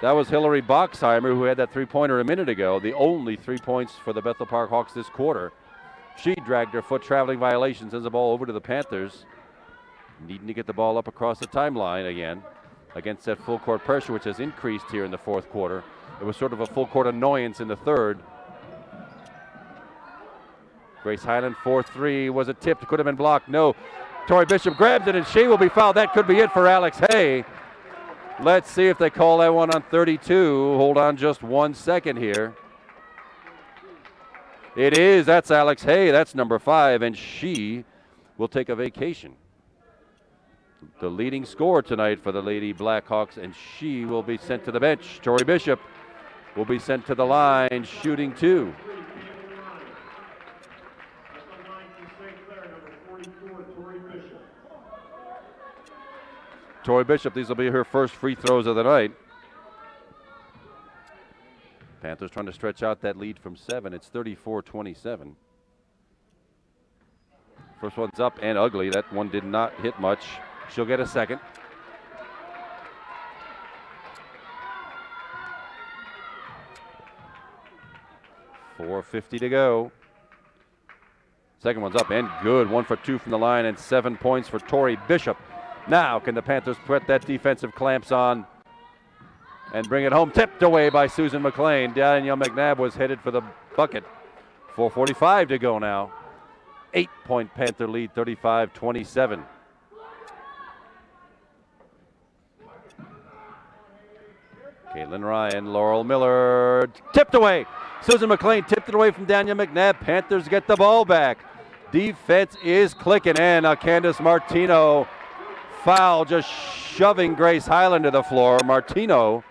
That was Hillary Boxheimer, who had that three-pointer a minute ago. The only 3 points for the Bethel Park Hawks this quarter. She dragged her foot, traveling violation, sends the ball over to the Panthers. Needing to get the ball up across the timeline again against that full court pressure, which has increased here in the fourth quarter. It was sort of a full court annoyance in the third. Grace Highland 4-3 was a tip. Could have been blocked. No. Tori Bishop grabs it and she will be fouled. That could be it for Alex Hay. Let's see if they call that one on 32. Hold on just 1 second here. It is. That's Alex Hay. That's number 5, and she will take a vacation. The leading scorer tonight for the Lady Blackhawks, and she will be sent to the bench. Tori Bishop will be sent to the line, shooting 2. Tori Bishop, these will be her first free throws of the night. Panthers trying to stretch out that lead from 7. It's 34-27. First one's up and ugly. That one did not hit much. She'll get a second. .450 to go. Second one's up and good. 1 for 2 from the line and 7 points for Tori Bishop. Now can the Panthers put that defensive clamps on and bring it home? Tipped away by Susan McLean. Danielle McNabb was headed for the bucket. 4:45 to go now. 8-point Panther lead, 35-27. Caitlin Ryan, Laurel Miller, tipped away. Susan McLean tipped it away from Danielle McNabb. Panthers get the ball back. Defense is clicking, and Candace Martino foul, just shoving Grace Highland to the floor. Martino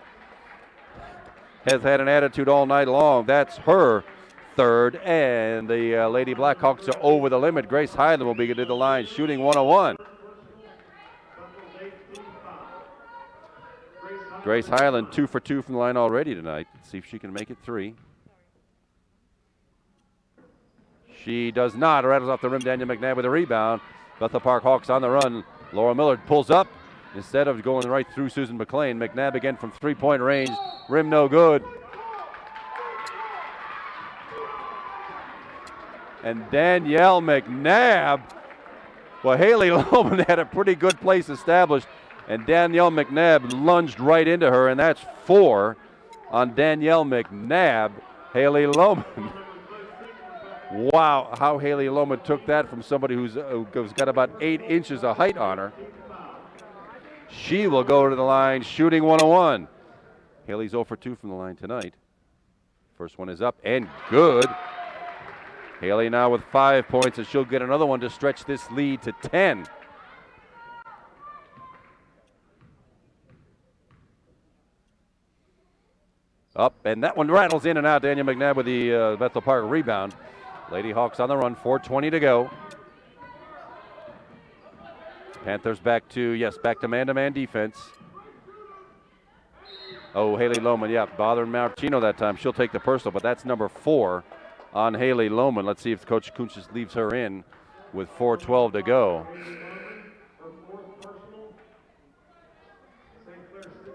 has had an attitude all night long. That's her third, and the Lady Blackhawks are over the limit. Grace Highland will be to the line, shooting 101. Grace Highland 2 for 2 from the line already tonight. Let's see if she can make it 3. She does not. Rattles off the rim. Danielle McNabb with a rebound. Bethel Park Hawks on the run. Laura Miller pulls up instead of going right through Susan McLean. McNabb again from 3-point range. Rim no good. And Danielle McNabb. Well, Haley Lohman had a pretty good place established, and Danielle McNabb lunged right into her, and that's 4 on Danielle McNabb. Haley Lohman. Wow, how Haley Lohman took that from somebody who's got about 8 inches of height on her. She will go to the line, shooting 101. Haley's 0 for 2 from the line tonight. First one is up and good. Haley now with 5 points, and she'll get another one to stretch this lead to 10. Up, and that one rattles in and out. Danielle McNabb with the Bethel Park rebound. Lady Hawks on the run, 4:20 to go. Panthers back to man-to-man defense. Oh, Haley Lohman, yeah, bothering Martino that time. She'll take the personal, but that's number 4 on Haley Lohman. Let's see if Coach Kuntz just leaves her in with 4:12 to go.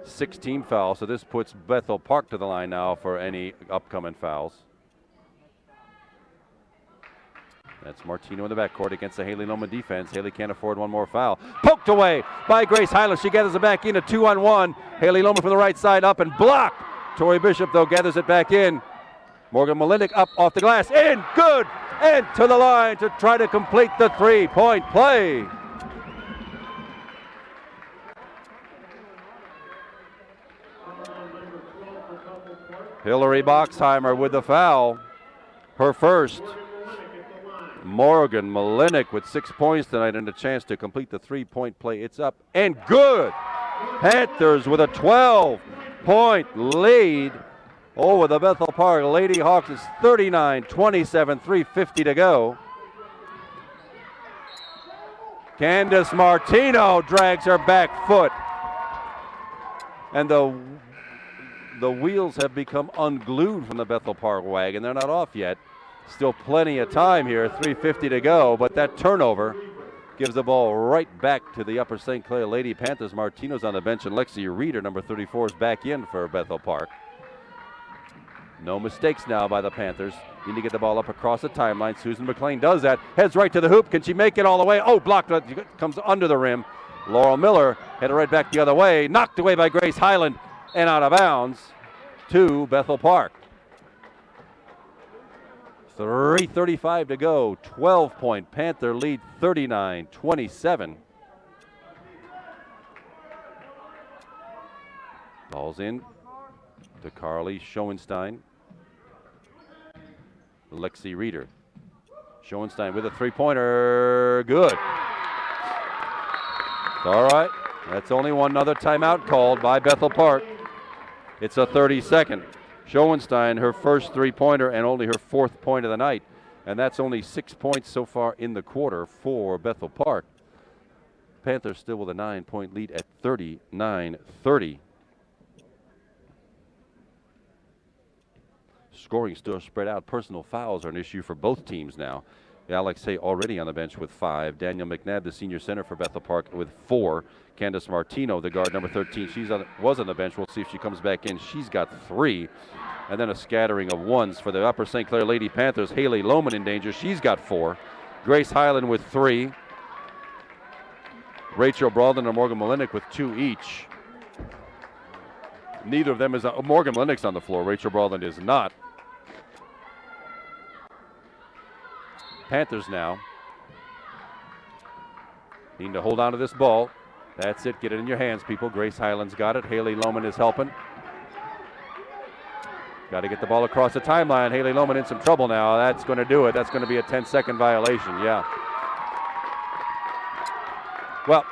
16 fouls, so this puts Bethel Park to the line now for any upcoming fouls. That's Martino in the backcourt against the Haley Lohman defense. Haley can't afford one more foul. Poked away by Grace Highland. She gathers it back in, a 2-on-1. Haley Lohman from the right side up and blocked. Tori Bishop, though, gathers it back in. Morgan Malindick up off the glass. In, good, and to the line to try to complete the 3-point play. Hillary Boxheimer with the foul. Her first. Morgan Malinik with 6 points tonight and a chance to complete the three-point play. It's up and good. Panthers with a 12-point lead over the Bethel Park Lady Hawks. It's 39-27, 3:50 to go. Candace Martino drags her back foot. And the wheels have become unglued from the Bethel Park wagon. They're not off yet. Still plenty of time here, 3:50 to go, but that turnover gives the ball right back to the Upper St. Clair Lady Panthers. Martino's on the bench, and Lexi Reeder, number 34, is back in for Bethel Park. No mistakes now by the Panthers. Need to get the ball up across the timeline. Susan McLean does that. Heads right to the hoop. Can she make it all the way? Oh, blocked. Comes under the rim. Laurel Miller headed right back the other way. Knocked away by Grace Highland and out of bounds to Bethel Park. 3:35 to go. 12-point Panther lead, 39-27. Ball's in to Carly Schoenstein. Lexi Reeder. Schoenstein with a three-pointer. Good. All right. That's only one other timeout called by Bethel Park. It's a 30-second. Schoenstein, her first three-pointer and only her fourth point of the night. And that's only 6 points so far in the quarter for Bethel Park. Panthers still with a 9-point lead at 39-30. Scoring still spread out. Personal fouls are an issue for both teams now. Alex Hay already on the bench with 5. Daniel McNabb, the senior center for Bethel Park, with 4. Candace Martino, the guard, number 13, was on the bench. We'll see if she comes back in. She's got 3. And then a scattering of ones for the Upper St. Clair Lady Panthers. Haley Lohman in danger. She's got 4. Grace Highland with 3. Rachel Brawlin and Morgan Malinik with 2 each. Neither of them is Morgan Malinik's on the floor. Rachel Brawlin is not. Panthers now need to hold on to this ball. That's it. Get it in your hands, people. Grace Highland's got it. Haley Lohman is helping. Got to get the ball across the timeline. Haley Lohman in some trouble now. That's going to do it. That's going to be a 10-second violation. Yeah. Well,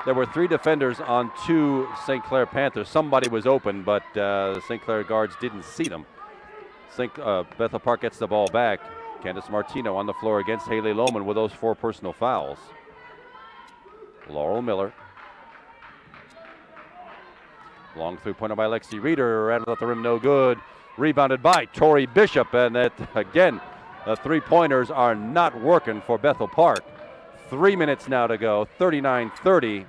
there were 3 defenders on 2 St. Clair Panthers. Somebody was open, but the St. Clair guards didn't see them. Bethel Park gets the ball back. Candace Martino on the floor against Haley Lohman with those 4 personal fouls. Laurel Miller. Long three-pointer by Lexi Reeder. Rattled at the rim, no good. Rebounded by Tori Bishop. And that, again, the three-pointers are not working for Bethel Park. 3 minutes now to go. 39-30.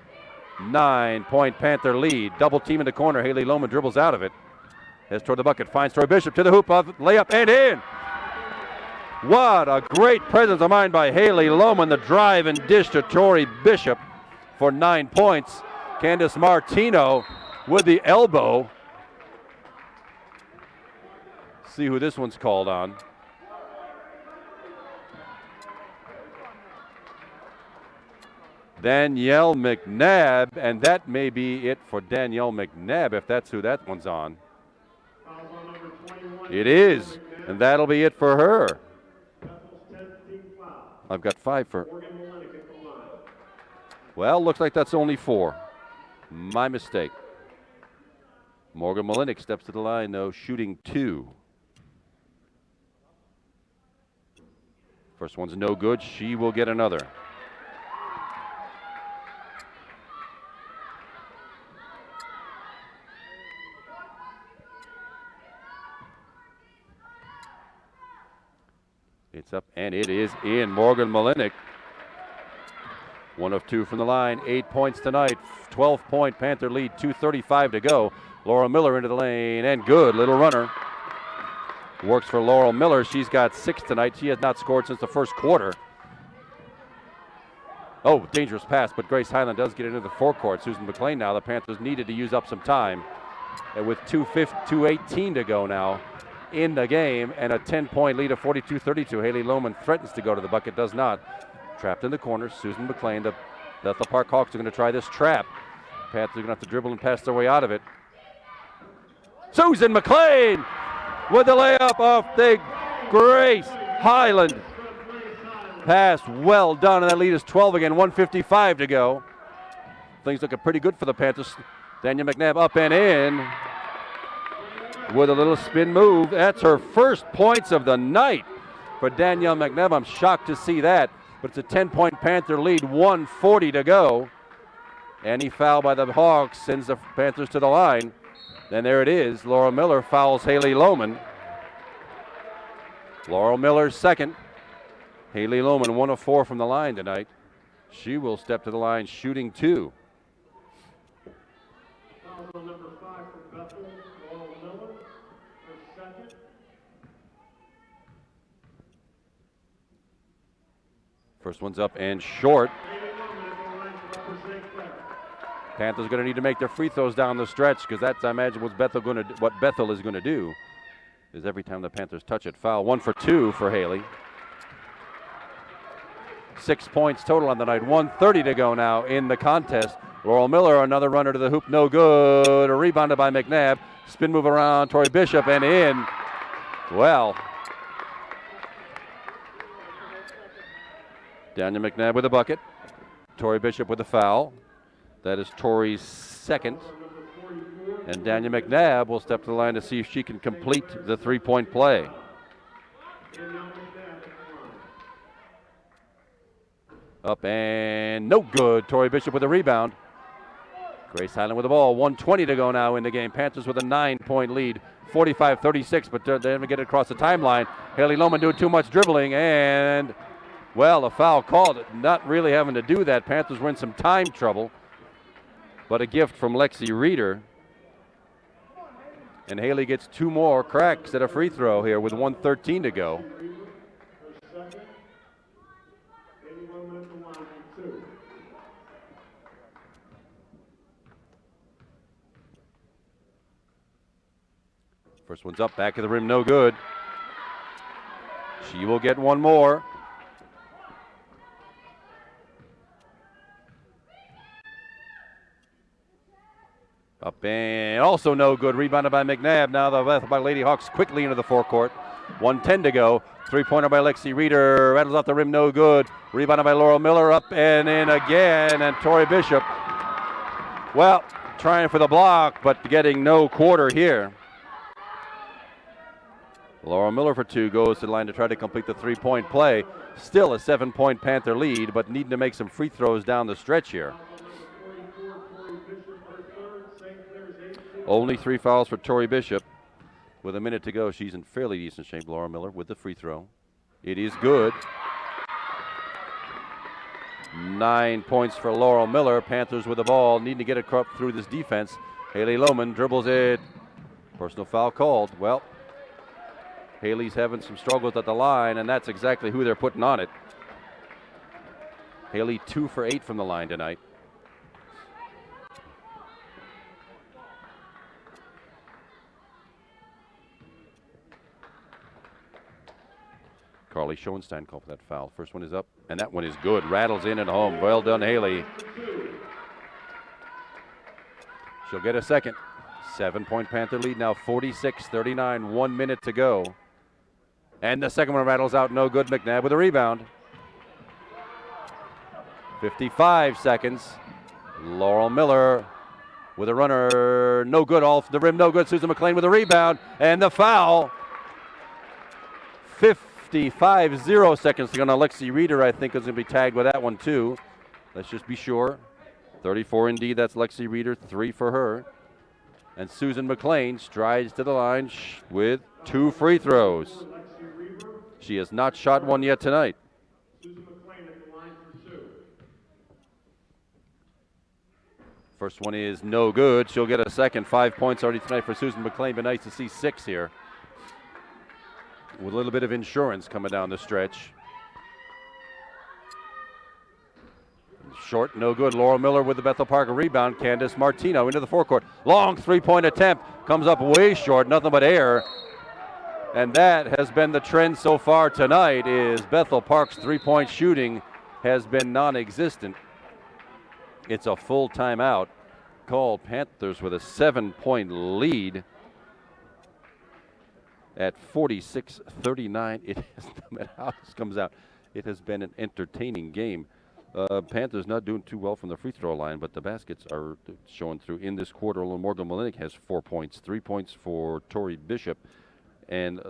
9-point Panther lead. Double team in the corner. Haley Lohman dribbles out of it. Heads toward the bucket. Finds Tori Bishop to the hoop. Layup and in. What a great presence of mind by Haley Lohman. The drive and dish to Tori Bishop for 9 points. Candace Martino with the elbow. See who this one's called on. Danielle McNabb, and that may be it for Danielle McNabb if that's who that one's on. It is, and that'll be it for her. I've got 5 for. Well, looks like that's only 4. My mistake. Morgan Malinik steps to the line, though, shooting 2. First one's no good. She will get another. It's up, and it is in. Morgan Malinik, 1 of 2 from the line. 8 points tonight. 12-point Panther lead. 2:35 to go. Laurel Miller into the lane, and good. Little runner. Works for Laurel Miller. She's got 6 tonight. She has not scored since the first quarter. Oh, dangerous pass, but Grace Highland does get into the forecourt. Susan McLean now. The Panthers needed to use up some time. And with 2:18 to go now in the game, and a 10-point lead of 42-32. Haley Lohman threatens to go to the bucket, does not. Trapped in the corner. Susan McLean. The Bethel Park Hawks are going to try this trap. Panthers are going to have to dribble and pass their way out of it. Susan McLean with the layup off the Grace Highland. Pass well done, and that lead is 12 again, 1:55 to go. Things looking pretty good for the Panthers. Danielle McNabb up and in with a little spin move. That's her first points of the night for Danielle McNabb. I'm shocked to see that, but it's a 10-point Panther lead, 1:40 to go. Any foul by the Hawks sends the Panthers to the line. And there it is. Laurel Miller fouls Haley Lohman. Laurel Miller's second. Haley Lohman, 1 of 4 from the line tonight. She will step to the line shooting 2. Foul number 5 for Bethel, Laurel Miller, her second. First one's up and short. Haley Lohman at the line for Upper St. Clair. Panthers going to need to make their free throws down the stretch, because that's, I imagine, what Bethel is going to do. Is every time the Panthers touch it, foul. 1 for 2 for Haley. 6 points total on the night. 1:30 to go now in the contest. Laurel Miller, another runner to the hoop, no good. Rebounded by McNabb. Spin move around, Tori Bishop, and in. Well, Daniel McNabb with a bucket. Tori Bishop with a foul. That is Tori's second. And Daniel McNabb will step to the line to see if she can complete the three-point play. Up and no good. Tori Bishop with a rebound. Grace Highland with the ball. 1:20 to go now in the game. Panthers with a 9-point lead. 45-36, but they didn't get it across the timeline. Haley Lohman doing too much dribbling, and, well, a foul called. Not really having to do that. Panthers were in some time trouble. But a gift from Lexi Reeder. And Haley gets 2 more cracks at a free throw here with 1:13 to go. First one's up, back of the rim, no good. She will get 1 more. Up and also no good. Rebounded by McNabb. Now the Bethel by Lady Hawks quickly into the forecourt. 1:10 to go. 3-pointer by Lexi Reeder. Rattles off the rim, no good. Rebounded by Laurel Miller. Up and in again. And Tori Bishop, well, trying for the block, but getting no quarter here. Laurel Miller for 2 goes to the line to try to complete the 3-point play. Still a 7-point Panther lead, but needing to make some free throws down the stretch here. Only 3 fouls for Tori Bishop. With a minute to go, she's in fairly decent shape. Laurel Miller with the free throw. It is good. 9 points for Laurel Miller. Panthers with the ball, needing to get it through this defense. Haley Lohman dribbles it. Personal foul called. Well, Haley's having some struggles at the line, and that's exactly who they're putting on it. Haley 2 for 8 from the line tonight. Carly Schoenstein called for that foul. First one is up, and that one is good. Rattles in and home. Well done, Haley. She'll get a second. 7-point Panther lead now, 46-39. 1 minute to go. And the second one rattles out, no good. McNabb with a rebound. 55 seconds. Laurel Miller with a runner, no good. Off the rim, no good. Susan McLean with a rebound, and the foul. 55 seconds to go. Now Lexi Reeder, I think, is going to be tagged with that one too. Let's just be sure. 34 indeed, that's Lexi Reeder, 3 for her. And Susan McLean strides to the line with 2 free throws. She has not shot one yet tonight. Susan McLean at the line for 2. First one is no good. She'll get a second. 5 points already tonight for Susan McLean, but nice to see 6 here. With a little bit of insurance coming down the stretch. Short, no good. Laurel Miller with the Bethel Parker rebound. Candace Martino into the forecourt. Long 3-point attempt. Comes up way short. Nothing but air. And that has been the trend so far tonight, is Bethel Park's 3-point shooting has been non-existent. It's a full timeout called. Panthers with a 7-point lead at 46-39. It is, no matter how this comes out, It has been an entertaining game. Panthers not doing too well from the free throw line, but the baskets are showing through in this quarter. Morgan Molinik has 4 points, 3 points for Tori Bishop, and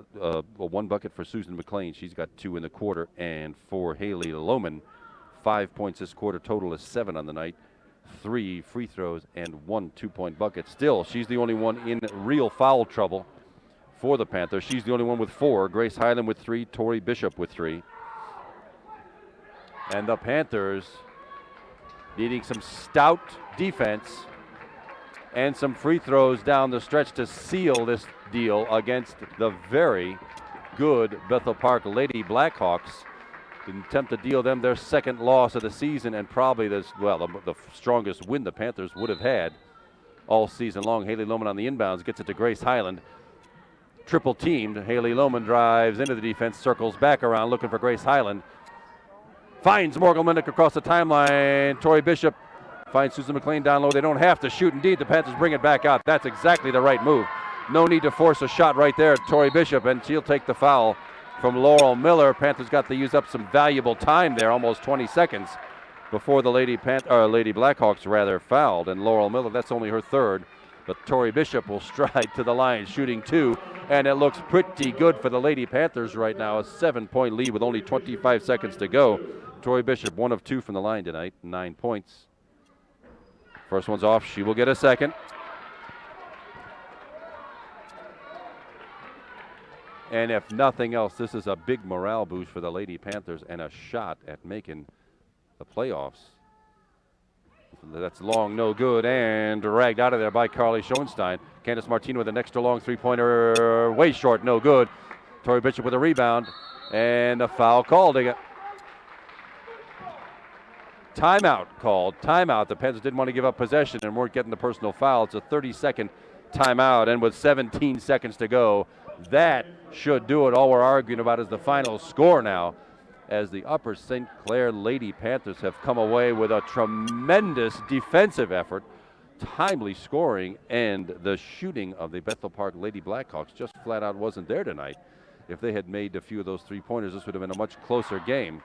1 bucket for Susan McLean. She's got 2 in the quarter, and for Haley Lohman, 5 points this quarter. Total is 7 on the night. 3 free throws and 1 2-point bucket. Still, she's the only one in real foul trouble for the Panthers. She's the only one with 4. Grace Highland with 3. Tori Bishop with 3. And the Panthers needing some stout defense and some free throws down the stretch to seal this deal against the very good Bethel Park Lady Blackhawks. To attempt to deal them their second loss of the season, and probably the strongest win the Panthers would have had all season long. Haley Lohman on the inbounds gets it to Grace Highland. Triple teamed. Haley Lohman drives into the defense, circles back around looking for Grace Highland. Finds Morgan Molinik across the timeline. Tori Bishop finds Susan McLean down low. They don't have to shoot. Indeed, the Panthers bring it back out. That's exactly the right move. No need to force a shot right there. Tori Bishop, and she'll take the foul from Laurel Miller. Panthers got to use up some valuable time there, almost 20 seconds before the Lady Blackhawks fouled. And Laurel Miller, that's only her third. But Tori Bishop will stride to the line, shooting 2, and it looks pretty good for the Lady Panthers right now. A 7-point lead with only 25 seconds to go. Tori Bishop, 1 of 2 from the line tonight, 9 points. First one's off. She will get a second. And if nothing else, this is a big morale boost for the Lady Panthers and a shot at making the playoffs. That's long, no good, and dragged out of there by Carly Schoenstein. Candice Martino with an extra long three-pointer, way short, no good. Tori Bishop with a rebound, and a foul called. Timeout called. Timeout. The Panthers didn't want to give up possession and weren't getting the personal foul. It's a 30-second timeout, and with 17 seconds to go, that should do it. All we're arguing about is the final score now, as the Upper St. Clair Lady Panthers have come away with a tremendous defensive effort, timely scoring, and the shooting of the Bethel Park Lady Blackhawks just flat out wasn't there tonight. If they had made a few of those three-pointers, this would have been a much closer game.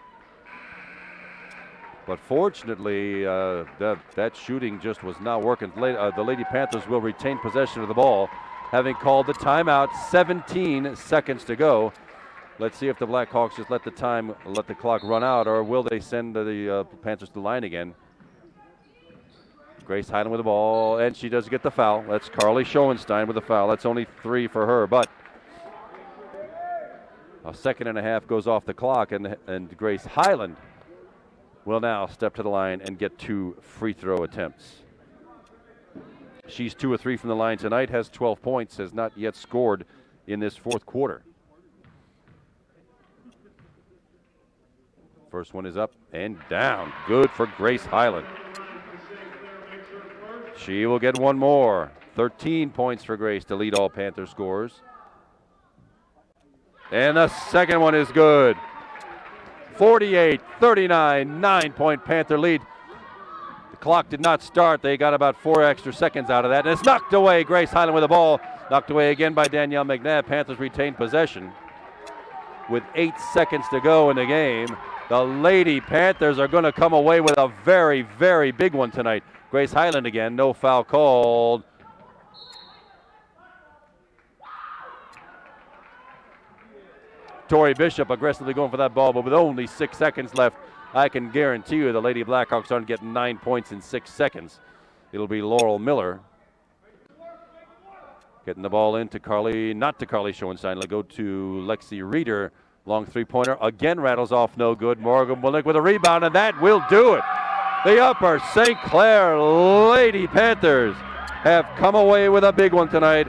But fortunately, that shooting just was not working. The Lady Panthers will retain possession of the ball, having called the timeout. 17 seconds to go. Let's see if the Blackhawks just let the clock run out, or will they send the Panthers to the line again. Grace Highland with the ball, and she does get the foul. That's Carly Schoenstein with the foul. That's only 3 for her, but a second and a half goes off the clock, and Grace Highland will now step to the line and get 2 free throw attempts. She's 2 of 3 from the line tonight, has 12 points, has not yet scored in this fourth quarter. First one is up and down. Good for Grace Highland. She will get 1 more. 13 points for Grace to lead all Panther scores. And the second one is good. 48-39, 9-point Panther lead. The clock did not start. They got about 4 extra seconds out of that. And it's knocked away. Grace Highland with the ball. Knocked away again by Danielle McNabb. Panthers retain possession with 8 seconds to go in the game. The Lady Panthers are going to come away with a very, very big one tonight. Grace Highland again. No foul called. Tori Bishop aggressively going for that ball, but with only 6 seconds left, I can guarantee you the Lady Blackhawks aren't getting 9 points in 6 seconds. It'll be Laurel Miller getting the ball into not to Carly Schoenstein. It'll go to Lexi Reeder. Long three-pointer again rattles off, no good. Morgan Molinik with a rebound, and that will do it. The Upper St. Clair Lady Panthers have come away with a big one tonight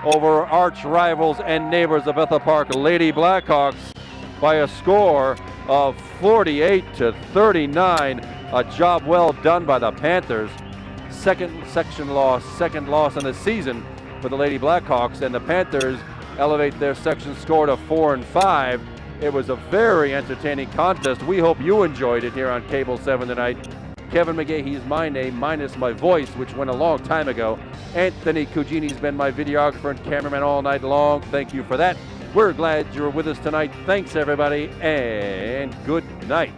over arch rivals and neighbors of Bethel Park Lady Blackhawks by a score of 48-39. A job well done by the Panthers. Second loss in the season for the Lady Blackhawks, and the Panthers elevate their section score to 4-5. It was a very entertaining contest. We hope you enjoyed it here on Cable 7 tonight. Kevin McGahee's my name, minus my voice, which went a long time ago. Anthony Cugini's been my videographer and cameraman all night long. Thank you for that. We're glad you're with us tonight. Thanks, everybody, and good night.